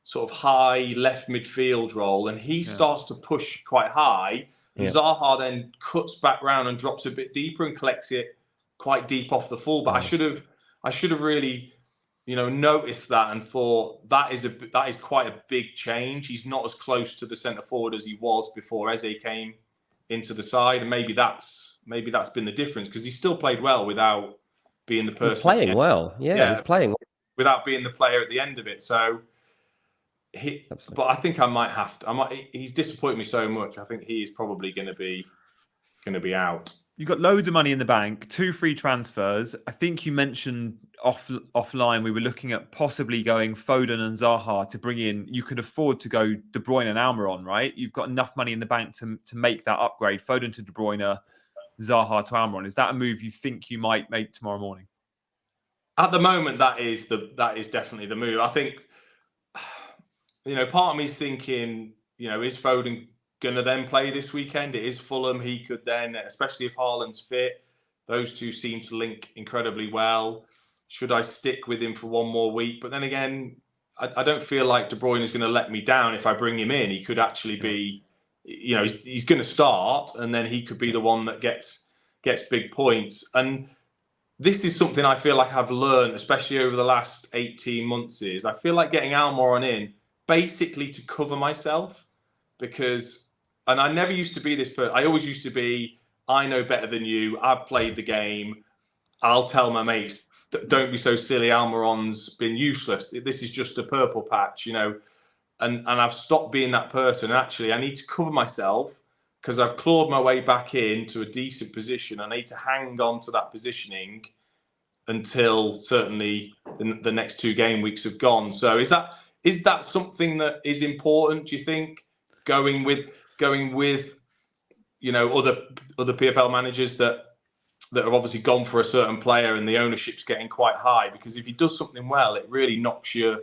sort of high left midfield role, and he starts to push quite high. And Zaha then cuts back round and drops a bit deeper and collects it quite deep off the full. But I should have really, noticed that and thought that is quite a big change. He's not as close to the centre forward as he was before Eze came into the side, and maybe that's been the difference because he still played well without being the person. He's playing well, he's playing without being the player at the end of it. So. But I think I might have to. He's disappointed me so much. I think he is probably going to be out. You've got loads of money in the bank, 2 free transfers. I think you mentioned offline we were looking at possibly going Foden and Zaha to bring in. You could afford to go De Bruyne and Almiron, right? You've got enough money in the bank to make that upgrade. Foden to De Bruyne, Zaha to Almiron. Is that a move you think you might make tomorrow morning? At the moment, that is definitely the move. I think. Part of me is thinking, is Foden going to then play this weekend? It is Fulham. He could then, especially if Haaland's fit, those two seem to link incredibly well. Should I stick with him for one more week? But then again, I don't feel like De Bruyne is going to let me down if I bring him in. He could actually be, he's going to start and then he could be the one that gets big points. And this is something I feel like I've learned, especially over the last 18 months, is I feel like getting Almiron in basically to cover myself and I never used to be this person. I always used to be, I know better than you. I've played the game. I'll tell my mates, don't be so silly. Almiron's been useless. This is just a purple patch, and I've stopped being that person. And actually, I need to cover myself because I've clawed my way back into a decent position. I need to hang on to that positioning until certainly the next 2 game weeks have gone. So is that something that is important, do you think? Going with other PFL managers that have obviously gone for a certain player and the ownership's getting quite high, because if he does something well, it really knocks your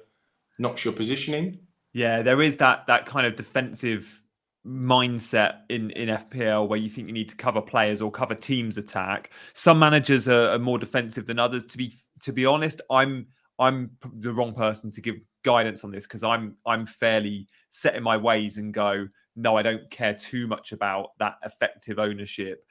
positioning. Yeah, there is that kind of defensive mindset in FPL where you think you need to cover players or cover teams' attack. Some managers are more defensive than others. To be honest, I'm the wrong person to give guidance on this because I'm fairly set in my ways and go, no, I don't care too much about that effective ownership.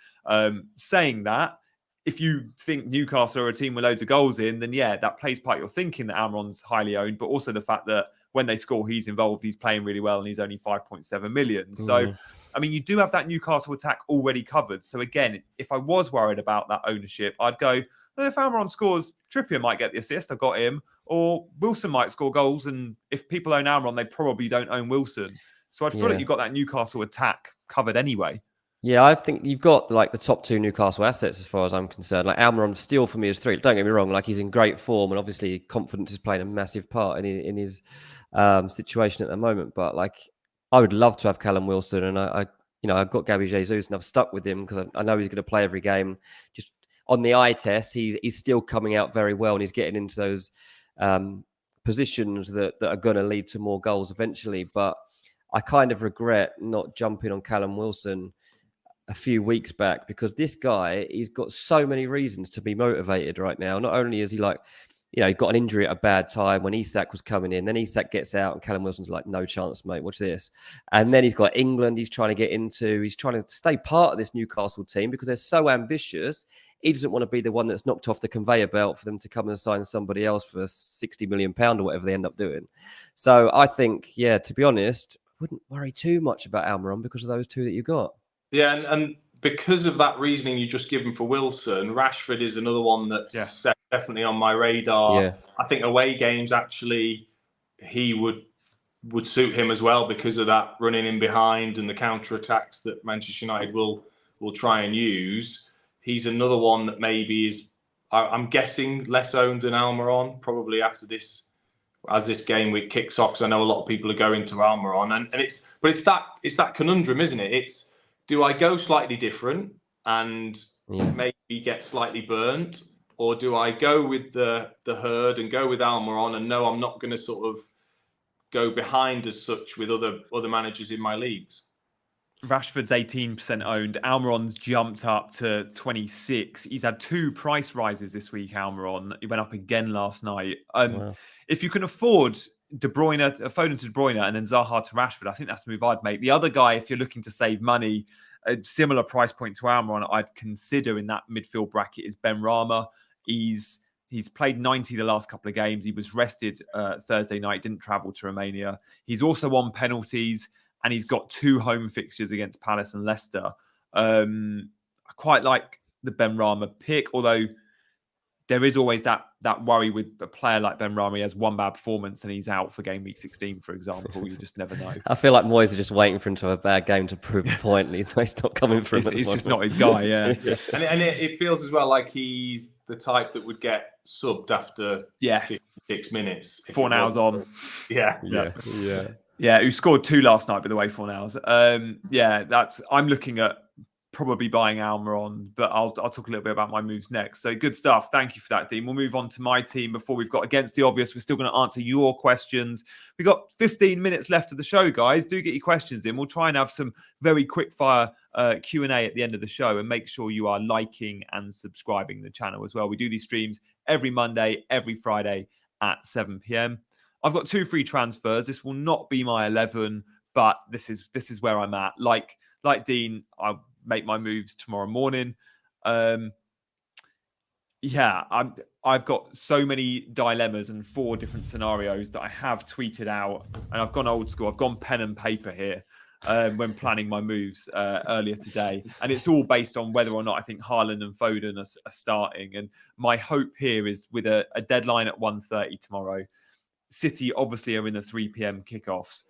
Saying that, if you think Newcastle are a team with loads of goals in, then yeah, that plays part of your thinking that Almiron's highly owned, but also the fact that when they score, he's involved, he's playing really well, and he's only 5.7 million. So, I mean, you do have that Newcastle attack already covered. So again, if I was worried about that ownership, I'd go, well, if Almiron scores, Trippier might get the assist, I've got him, or Wilson might score goals, and if people own Almiron, they probably don't own Wilson. So I'd feel like you've got that Newcastle attack covered anyway. Yeah, I think you've got like the top 2 Newcastle assets as far as I'm concerned. Like Almiron still for me is 3. Don't get me wrong, like he's in great form and obviously confidence is playing a massive part in his situation at the moment. But like I would love to have Callum Wilson, and I've got Gabby Jesus and I've stuck with him because I know he's going to play every game. Just on the eye test, he's still coming out very well and he's getting into those positions that are going to lead to more goals eventually. But I kind of regret not jumping on Callum Wilson a few weeks back, because this guy, he's got so many reasons to be motivated right now. Not only is he like, he got an injury at a bad time when Isak was coming in. Then Isak gets out and Callum Wilson's like, no chance, mate. Watch this. And then he's got England he's trying to get into. He's trying to stay part of this Newcastle team because they're so ambitious. He doesn't want to be the one that's knocked off the conveyor belt for them to come and sign somebody else for £60 million or whatever they end up doing. So I think, to be honest, I wouldn't worry too much about Almiron because of those two that you got. Yeah, and because of that reasoning you just given for Wilson, Rashford is another one that's definitely on my radar. Yeah. I think away games, actually, he would suit him as well because of that running in behind and the counter-attacks that Manchester United will try and use. He's another one that maybe is, I'm guessing, less owned than Almiron, probably after this, as this game week kicks off, because I know a lot of people are going to Almiron. And it's that conundrum, isn't it? It's, do I go slightly different and maybe get slightly burnt, or do I go with the herd and go with Almiron and know I'm not going to sort of go behind as such with other managers in my leagues? Rashford's 18% owned. Almiron's jumped up to 26. He's had 2 price rises this week, Almiron. He went up again last night. Wow. If you can afford De Bruyne, Foden to De Bruyne, and then Zaha to Rashford, I think that's the move I'd make. The other guy, if you're looking to save money, a similar price point to Almiron, I'd consider in that midfield bracket is Benrahma. He's played 90 the last couple of games. He was rested Thursday night, didn't travel to Romania. He's also on penalties, and he's got 2 home fixtures against Palace and Leicester. I quite like the Benrahma pick, although there is always that worry with a player like Benrahma. He has one bad performance and he's out for game week 16, for example. You just never know. I feel like Moyes are just waiting for him to have a bad game to prove a point. He's not coming for him. It's just not his guy, And it feels as well like he's the type that would get subbed after 56 minutes. 4 hours on. Yeah. Who scored 2 last night, by the way, 4 hours. I'm looking at probably buying Almiron, but I'll talk a little bit about my moves next. So good stuff. Thank you for that, Dean. We'll move on to my team before we've got Against the Obvious. We're still going to answer your questions. We've got 15 minutes left of the show, guys. Do get your questions in. We'll try and have some very quick fire Q&A at the end of the show, and make sure you are liking and subscribing the channel as well. We do these streams every Monday, every Friday at 7 p.m. I've got 2 free transfers. This will not be my 11, but this is where I'm at. Like Dean, I'll make my moves tomorrow morning. I've got so many dilemmas and 4 different scenarios that I have tweeted out, and I've gone old school. I've gone pen and paper here when planning my moves earlier today, and it's all based on whether or not I think Haaland and Foden are starting. And my hope here is with a deadline at 1:30 tomorrow. City obviously are in the 3 p.m. kickoffs.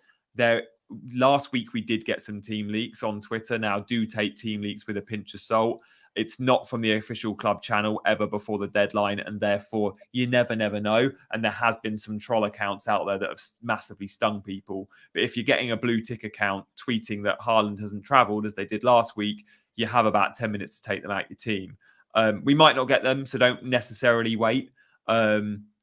Last week we did get some team leaks on Twitter. Now, do take team leaks with a pinch of salt. It's not from the official club channel ever before the deadline, and therefore you never know. And there has been some troll accounts out there that have massively stung people. But if you're getting a blue tick account tweeting that Haaland hasn't travelled as they did last week, you have about 10 minutes to take them out your team. We might not get them, so don't necessarily wait.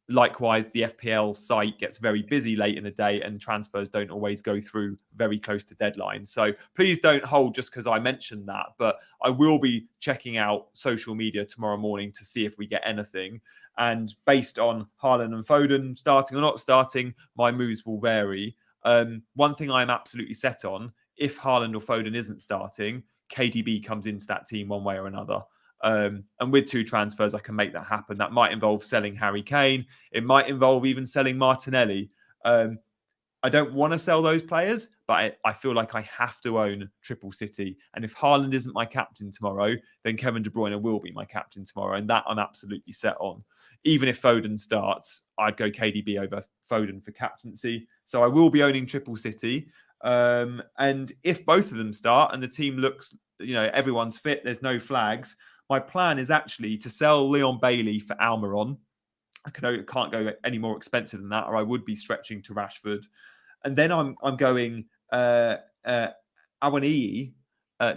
Likewise, the FPL site gets very busy late in the day, and transfers don't always go through very close to deadline. So please don't hold just because I mentioned that. But I will be checking out social media tomorrow morning to see if we get anything. And based on Haaland and Foden starting or not starting, my moves will vary. One thing I'm absolutely set on, if Haaland or Foden isn't starting, KDB comes into that team one way or another. And with 2 transfers, I can make that happen. That might involve selling Harry Kane. It might involve even selling Martinelli. I don't want to sell those players, but I feel like I have to own Triple City. And if Haaland isn't my captain tomorrow, then Kevin De Bruyne will be my captain tomorrow. And that I'm absolutely set on. Even if Foden starts, I'd go KDB over Foden for captaincy. So I will be owning Triple City. And if both of them start and the team looks, everyone's fit, there's no flags, my plan is actually to sell Leon Bailey for Almiron. I can't go any more expensive than that, or I would be stretching to Rashford. And then I'm going Awaniyi,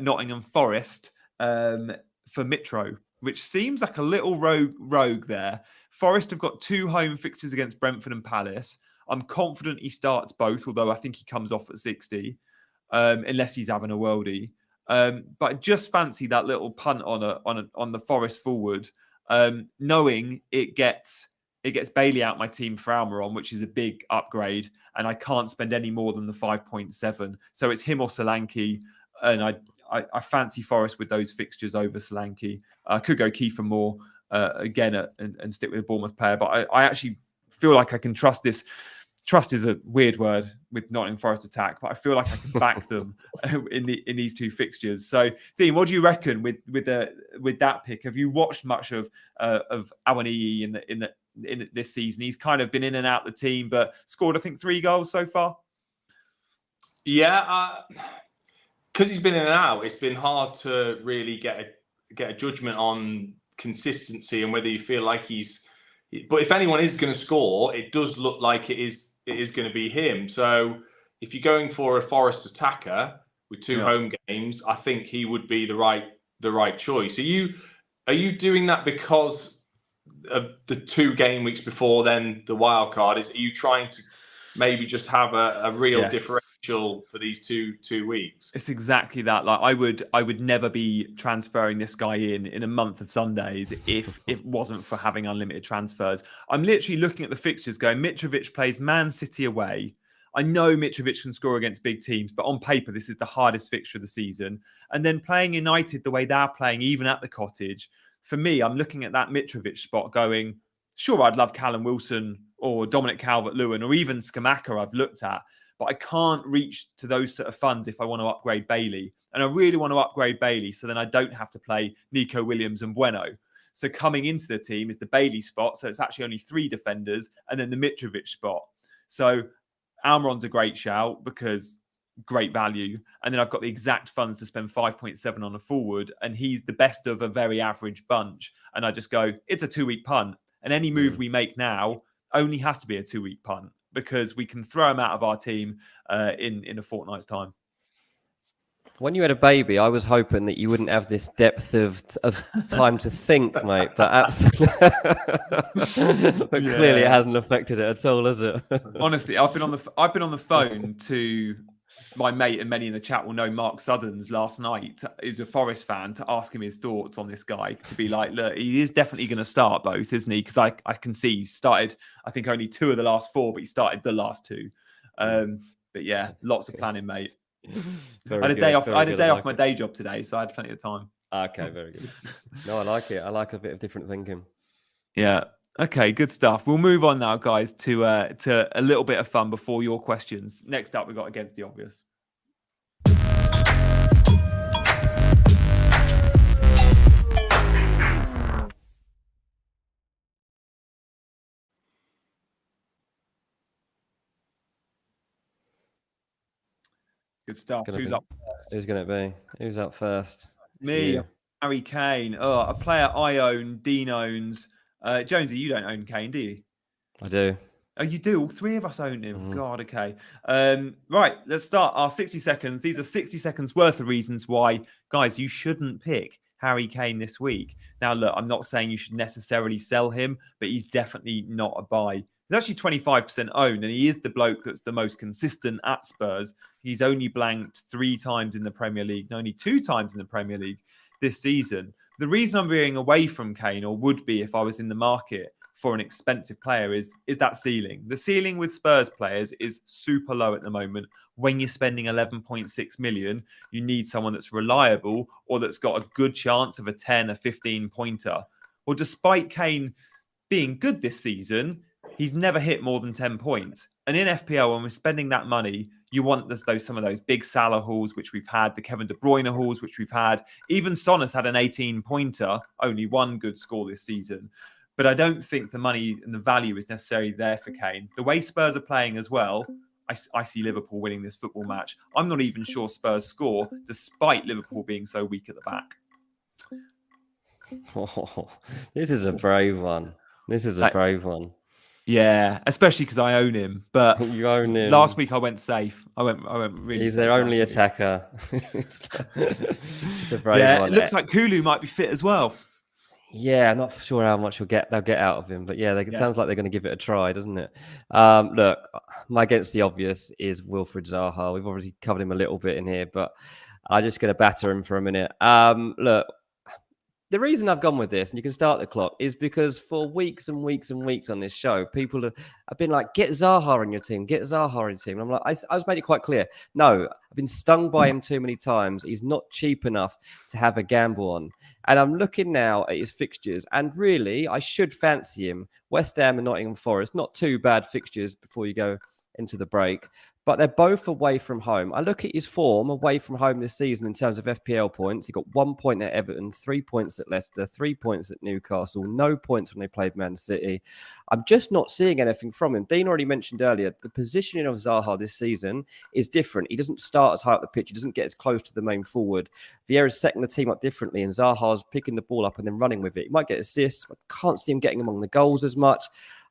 Nottingham Forest, for Mitro, which seems like a little rogue there. Forest have got 2 home fixtures against Brentford and Palace. I'm confident he starts both, although I think he comes off at 60, unless he's having a worldie. But I just fancy that little punt on the Forest forward, knowing it gets Bailey out my team for Almiron, which is a big upgrade, and I can't spend any more than the 5.7. So it's him or Solanke, and I fancy Forest with those fixtures over Solanke. I could go Kiefer Moore again and stick with a Bournemouth player, but I actually feel like I can trust this. Trust is a weird word with Nottingham Forest attack, but I feel like I can back them in these two fixtures. So, Dean, what do you reckon with that pick? Have you watched much of Awoniyi in this season? He's kind of been in and out the team, but scored I think 3 goals so far. Yeah, because he's been in and out, it's been hard to really get a judgment on consistency and whether you feel like he's. But if anyone is going to score, it does look like it is going to be him. So if you're going for a Forest attacker with 2 home games, I think he would be the right choice. Are you doing that because of the 2 game weeks before then the wild card? Are you trying to maybe just have a real differential for these two weeks? It's exactly that. Like I would never be transferring this guy in a month of Sundays if it wasn't for having unlimited transfers. I'm literally looking at the fixtures going, Mitrovic plays Man City away. I know Mitrovic can score against big teams, but on paper, this is the hardest fixture of the season. And then playing United the way they're playing, even at the Cottage, for me, I'm looking at that Mitrovic spot going, sure, I'd love Callum Wilson or Dominic Calvert-Lewin or even Scamacca I've looked at, but I can't reach to those sort of funds if I want to upgrade Bailey. And I really want to upgrade Bailey so then I don't have to play Nico Williams and Bueno. So coming into the team is the Bailey spot. So it's actually only 3 defenders and then the Mitrovic spot. So Almiron's a great shout because great value. And then I've got the exact funds to spend 5.7 on a forward. And he's the best of a very average bunch. And I just go, it's a 2-week punt. And any move we make now only has to be a 2-week punt, because we can throw him out of our team in a fortnight's time. When you had a baby, I was hoping that you wouldn't have this depth of time to think, mate. But absolutely, clearly it hasn't affected it at all, has it? Honestly, I've been on the phone to my mate, and many in the chat will know Mark Southerns last night, who's a Forest fan, to ask him his thoughts on this guy, to be like, look, he is definitely going to start both, isn't he? Because I can see he's started, I think, only 2 of the last 4, but he started the last 2. But yeah, lots of planning, mate. I had a day off my day job today, so I had plenty of time. Okay, very good. No, I like it. I like a bit of different thinking. Yeah. Okay, good stuff. We'll move on now, guys, to a little bit of fun before your questions. Next up, we've got Against the Obvious. Good stuff. Who's up first? Who's going to be? Who's up first? Me, Harry Kane. Oh, a player I own, Dean owns. Jonesy, you don't own Kane, do you? I do. Oh, you do? All 3 of us own him. Mm-hmm. God, okay. Right, let's start our 60 seconds. These are 60 seconds worth of reasons why, guys, you shouldn't pick Harry Kane this week. Now, look, I'm not saying you should necessarily sell him, but he's definitely not a buy. He's actually 25% owned, and he is the bloke that's the most consistent at Spurs. He's only blanked 3 times in the Premier League, and only 2 times in the Premier League this season. The reason I'm veering away from Kane, or would be if I was in the market for an expensive player, is that ceiling. The ceiling with Spurs players is super low at the moment. When you're spending 11.6 million, you need someone that's reliable or that's got a good chance of a 10, a 15 pointer. Well, despite Kane being good this season, he's never hit more than 10 points. And in FPL, when we're spending that money, you want some of those big Salah hauls, which we've had, the Kevin De Bruyne hauls, which we've had. Even Son has had an 18-pointer, only 1 good score this season. But I don't think the money and the value is necessarily there for Kane. The way Spurs are playing as well, I see Liverpool winning this football match. I'm not even sure Spurs score, despite Liverpool being so weak at the back. Oh, this is a brave one. Yeah, especially because I own him. But you own him. Last week I went safe. I went really. He's their only attacker. It's a brave one. It looks like Kulu might be fit as well. Yeah, I'm not sure how much they'll get out of him, but it sounds like they're going to give it a try, doesn't it? Look, my Against the Obvious is Wilfried Zaha. We've obviously covered him a little bit in here, but I'm just going to batter him for a minute. Look, the reason I've gone with this, and you can start the clock, is because for weeks and weeks and weeks on this show, people have been like, get Zaha on your team, get Zaha on your team. And I'm like, I just made it quite clear. No, I've been stung by him too many times. He's not cheap enough to have a gamble on. And I'm looking now at his fixtures, and really, I should fancy him. West Ham and Nottingham Forest, not too bad fixtures before you go into the break. But they're both away from home. I look at his form away from home this season in terms of FPL points. He got 1 point at Everton, 3 points at Leicester, 3 points at Newcastle, no points when they played Man City. I'm just not seeing anything from him. Dean already mentioned earlier, the positioning of Zaha this season is different. He doesn't start as high up the pitch. He doesn't get as close to the main forward. Vieira's setting the team up differently, and Zaha's picking the ball up and then running with it. He might get assists, but can't see him getting among the goals as much.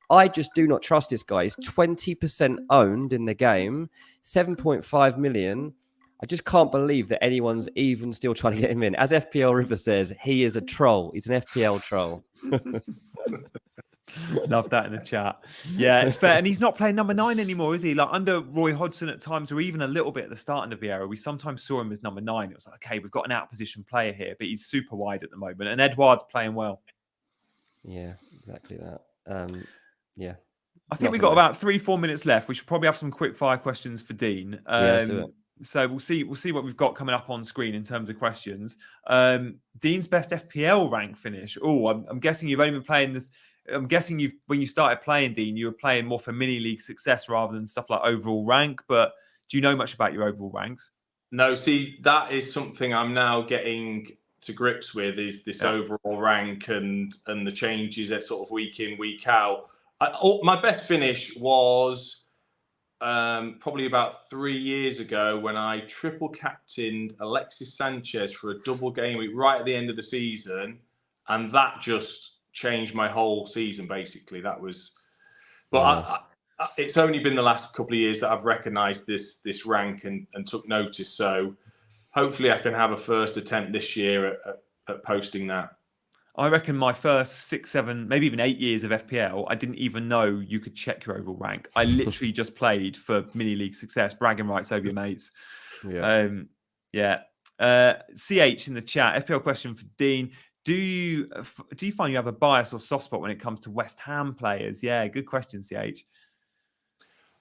I just do not trust this guy. He's 20% owned in the game, 7.5 million. I just can't believe that anyone's even still trying to get him in. As FPL River says, he is a troll. He's an FPL troll. Love that in the chat. Yeah, it's fair. And he's not playing number 9 anymore, is he? Like under Roy Hodgson at times, or even a little bit at the start of the era, we sometimes saw him as number 9. It was like, okay, we've got an out-position player here, but he's super wide at the moment. And Edouard's playing well. Yeah, exactly that. Yeah. I think we've got about 3-4 minutes left. We should probably have some quick fire questions for Dean. Let's do it. So we'll see what we've got coming up on screen in terms of questions. Dean's best FPL rank finish. Oh, I'm guessing you've only been playing this. I'm guessing when you started playing, Dean, you were playing more for mini league success rather than stuff like overall rank. But do you know much about your overall ranks? No, see, that is something I'm now getting to grips with, is this overall rank and the changes that sort of week in, week out. My best finish was probably about 3 years ago when I triple captained Alexis Sanchez for a double game week right at the end of the season, and that just changed my whole season. Basically, that was. But nice. It's only been the last couple of years that I've recognised this rank and took notice. So hopefully, I can have a first attempt this year at posting that. I reckon my first 6, 7, maybe even 8 years of FPL, I didn't even know you could check your overall rank. I literally just played for mini league success, bragging rights over your mates. Yeah. CH in the chat, FPL question for Dean. Do you find you have a bias or soft spot when it comes to West Ham players? Yeah, good question, CH.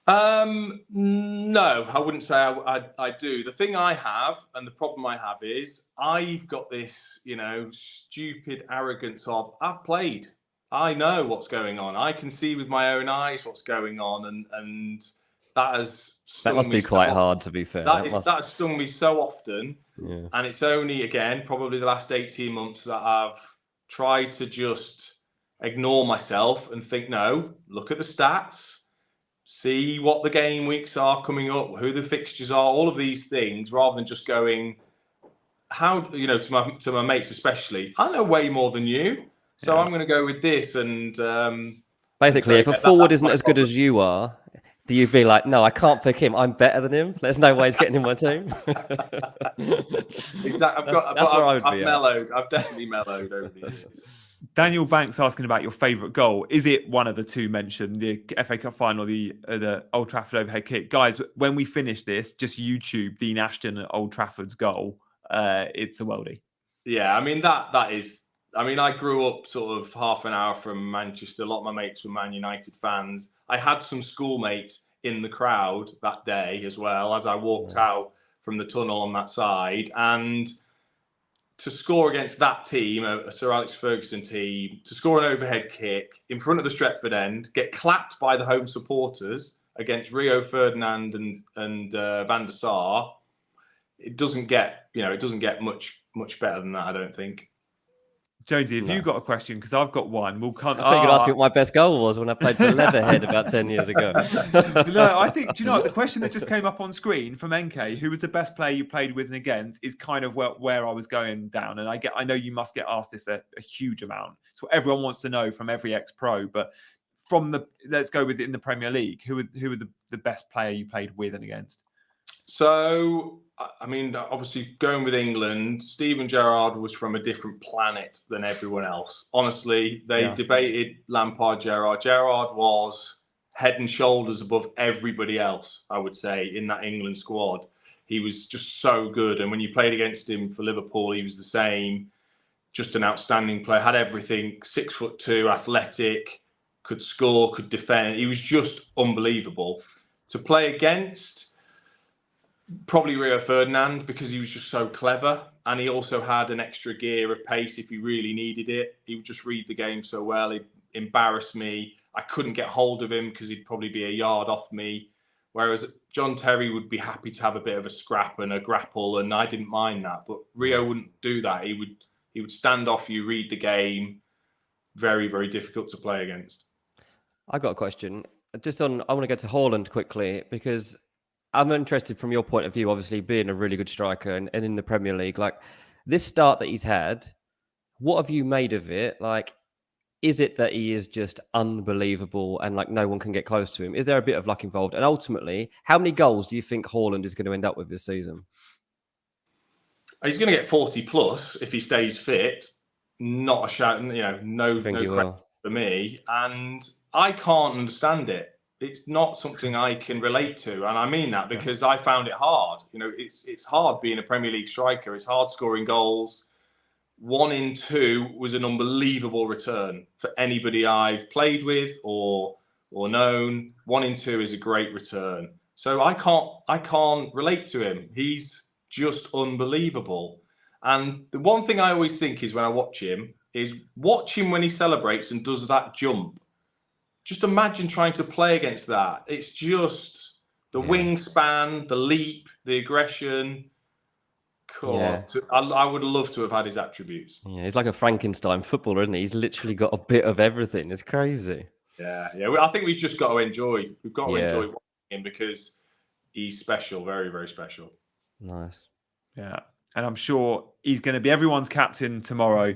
No, I wouldn't say I do. The thing I have, and the problem I have, is I've got this, stupid arrogance of I've played. I know what's going on. I can see with my own eyes what's going on, and that has stung that must be quite hard, to be fair. That stung me so often, and it's only again probably the last 18 months that I've tried to just ignore myself and think, no, look at the stats. See what the game weeks are coming up, who the fixtures are, all of these things, rather than just going, how, to my mates especially, I know way more than you, so I'm going to go with this. And basically, if a forward isn't as good as you are, do you be like, no, I can't pick him, I'm better than him? There's no way he's getting in my team. Exactly. I've mellowed. I've definitely mellowed over the years. Daniel Banks asking about your favourite goal. Is it one of the two mentioned, the FA Cup final, the Old Trafford overhead kick? Guys, when we finish this, just YouTube Dean Ashton at Old Trafford's goal. It's a worldie. Yeah, I mean, that is... I mean, I grew up sort of half an hour from Manchester. A lot of my mates were Man United fans. I had some schoolmates in the crowd that day as well as I walked out from the tunnel on that side. And to score against that team, a Sir Alex Ferguson team, to score an overhead kick in front of the Stretford end, get clapped by the home supporters against Rio Ferdinand and Van der Sar, it doesn't get much better than that, I don't think. Jonesy, have you got a question? Because I've got one. I thought you could ask me what my best goal was when I played for Leatherhead about 10 years ago. No, I think, do you know what? The question that just came up on screen from NK, who was the best player you played with and against, is kind of where I was going down. And I know you must get asked this a huge amount. It's what everyone wants to know from every ex-pro. But let's go with it in the Premier League. Who were the best player you played with and against? So, I mean, obviously going with England, Steven Gerrard was from a different planet than everyone else. Honestly, they debated Lampard, Gerrard. Gerrard was head and shoulders above everybody else, I would say, in that England squad. He was just so good. And when you played against him for Liverpool, he was the same. Just an outstanding player, had everything, 6'2", athletic, could score, could defend. He was just unbelievable. To play against, probably Rio Ferdinand, because he was just so clever. And he also had an extra gear of pace if he really needed it. He would just read the game so well. He'd embarrass me. I couldn't get hold of him because he'd probably be a yard off me. Whereas John Terry would be happy to have a bit of a scrap and a grapple, and I didn't mind that. But Rio wouldn't do that. He would stand off you, read the game. Very, very difficult to play against. I got a question. I want to go to Haaland quickly, because I'm interested from your point of view, obviously being a really good striker and in the Premier League. Like, this start that he's had, what have you made of it? Like, is it that he is just unbelievable and like no one can get close to him? Is there a bit of luck involved? And ultimately, how many goals do you think Haaland is going to end up with this season? He's going to get 40 plus if he stays fit. Not a shout, no question for me. And I can't understand it. It's not something I can relate to. And I mean that because I found it hard. It's hard being a Premier League striker. It's hard scoring goals. 1 in 2 was an unbelievable return for anybody I've played with or known. 1 in 2 is a great return. So I can't relate to him. He's just unbelievable. And the one thing I always think is when I watch him when he celebrates and does that jump. Just imagine trying to play against that. It's just the wingspan, the leap, the aggression. I would love to have had his attributes. Yeah, he's like a Frankenstein footballer, isn't he? He's literally got a bit of everything. It's crazy. Yeah. I think we've just got to enjoy. We've got to enjoy watching him because he's special, very, very special. Nice. Yeah. And I'm sure he's going to be everyone's captain tomorrow.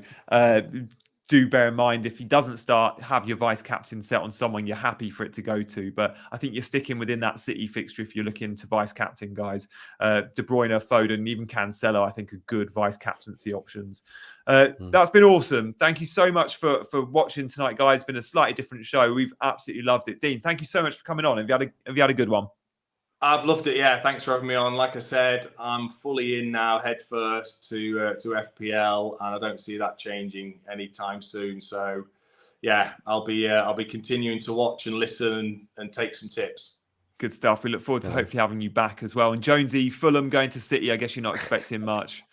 Do bear in mind, if he doesn't start, have your vice captain set on someone you're happy for it to go to. But I think you're sticking within that City fixture if you're looking to vice captain, guys. De Bruyne, Foden, even Cancelo, I think are good vice captaincy options. That's been awesome. Thank you so much for watching tonight, guys. It's been a slightly different show. We've absolutely loved it. Dean, thank you so much for coming on. Have you had a good one? I've loved it. Yeah, thanks for having me on. Like I said, I'm fully in now, head first to FPL, and I don't see that changing anytime soon. So, yeah, I'll be continuing to watch and listen and take some tips. Good stuff. We look forward to hopefully having you back as well. And Jonesy, Fulham going to City. I guess you're not expecting much.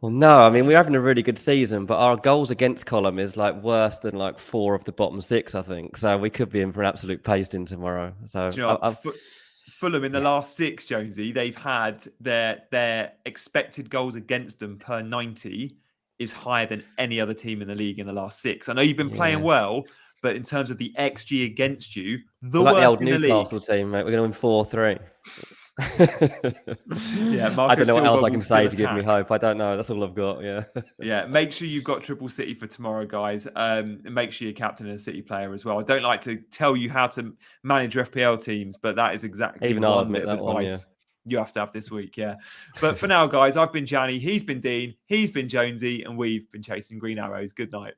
Well, no, I mean, we're having a really good season, but our goals against column is like worse than like 4 of the bottom 6, I think. So we could be in for an absolute pasting tomorrow. So Fulham in the last 6, Jonesy, they've had their expected goals against them per 90 is higher than any other team in the league in the last 6. I know you've been playing well, but in terms of the XG against you, the worst old in the league. Newcastle team, mate. We're going to win 4-3. Yeah, I don't know what else I can say to attack. give me hope. I don't know. That's all I've got. Yeah. Yeah. Make sure you've got triple City for tomorrow, guys. And make sure you're captain and a City player as well. I don't like to tell you how to manage your FPL teams, but that is exactly one bit of advice you have to have this week. Yeah. But for now, guys, I've been Gianni. He's been Dean. He's been Jonesy, and we've been chasing green arrows. Good night.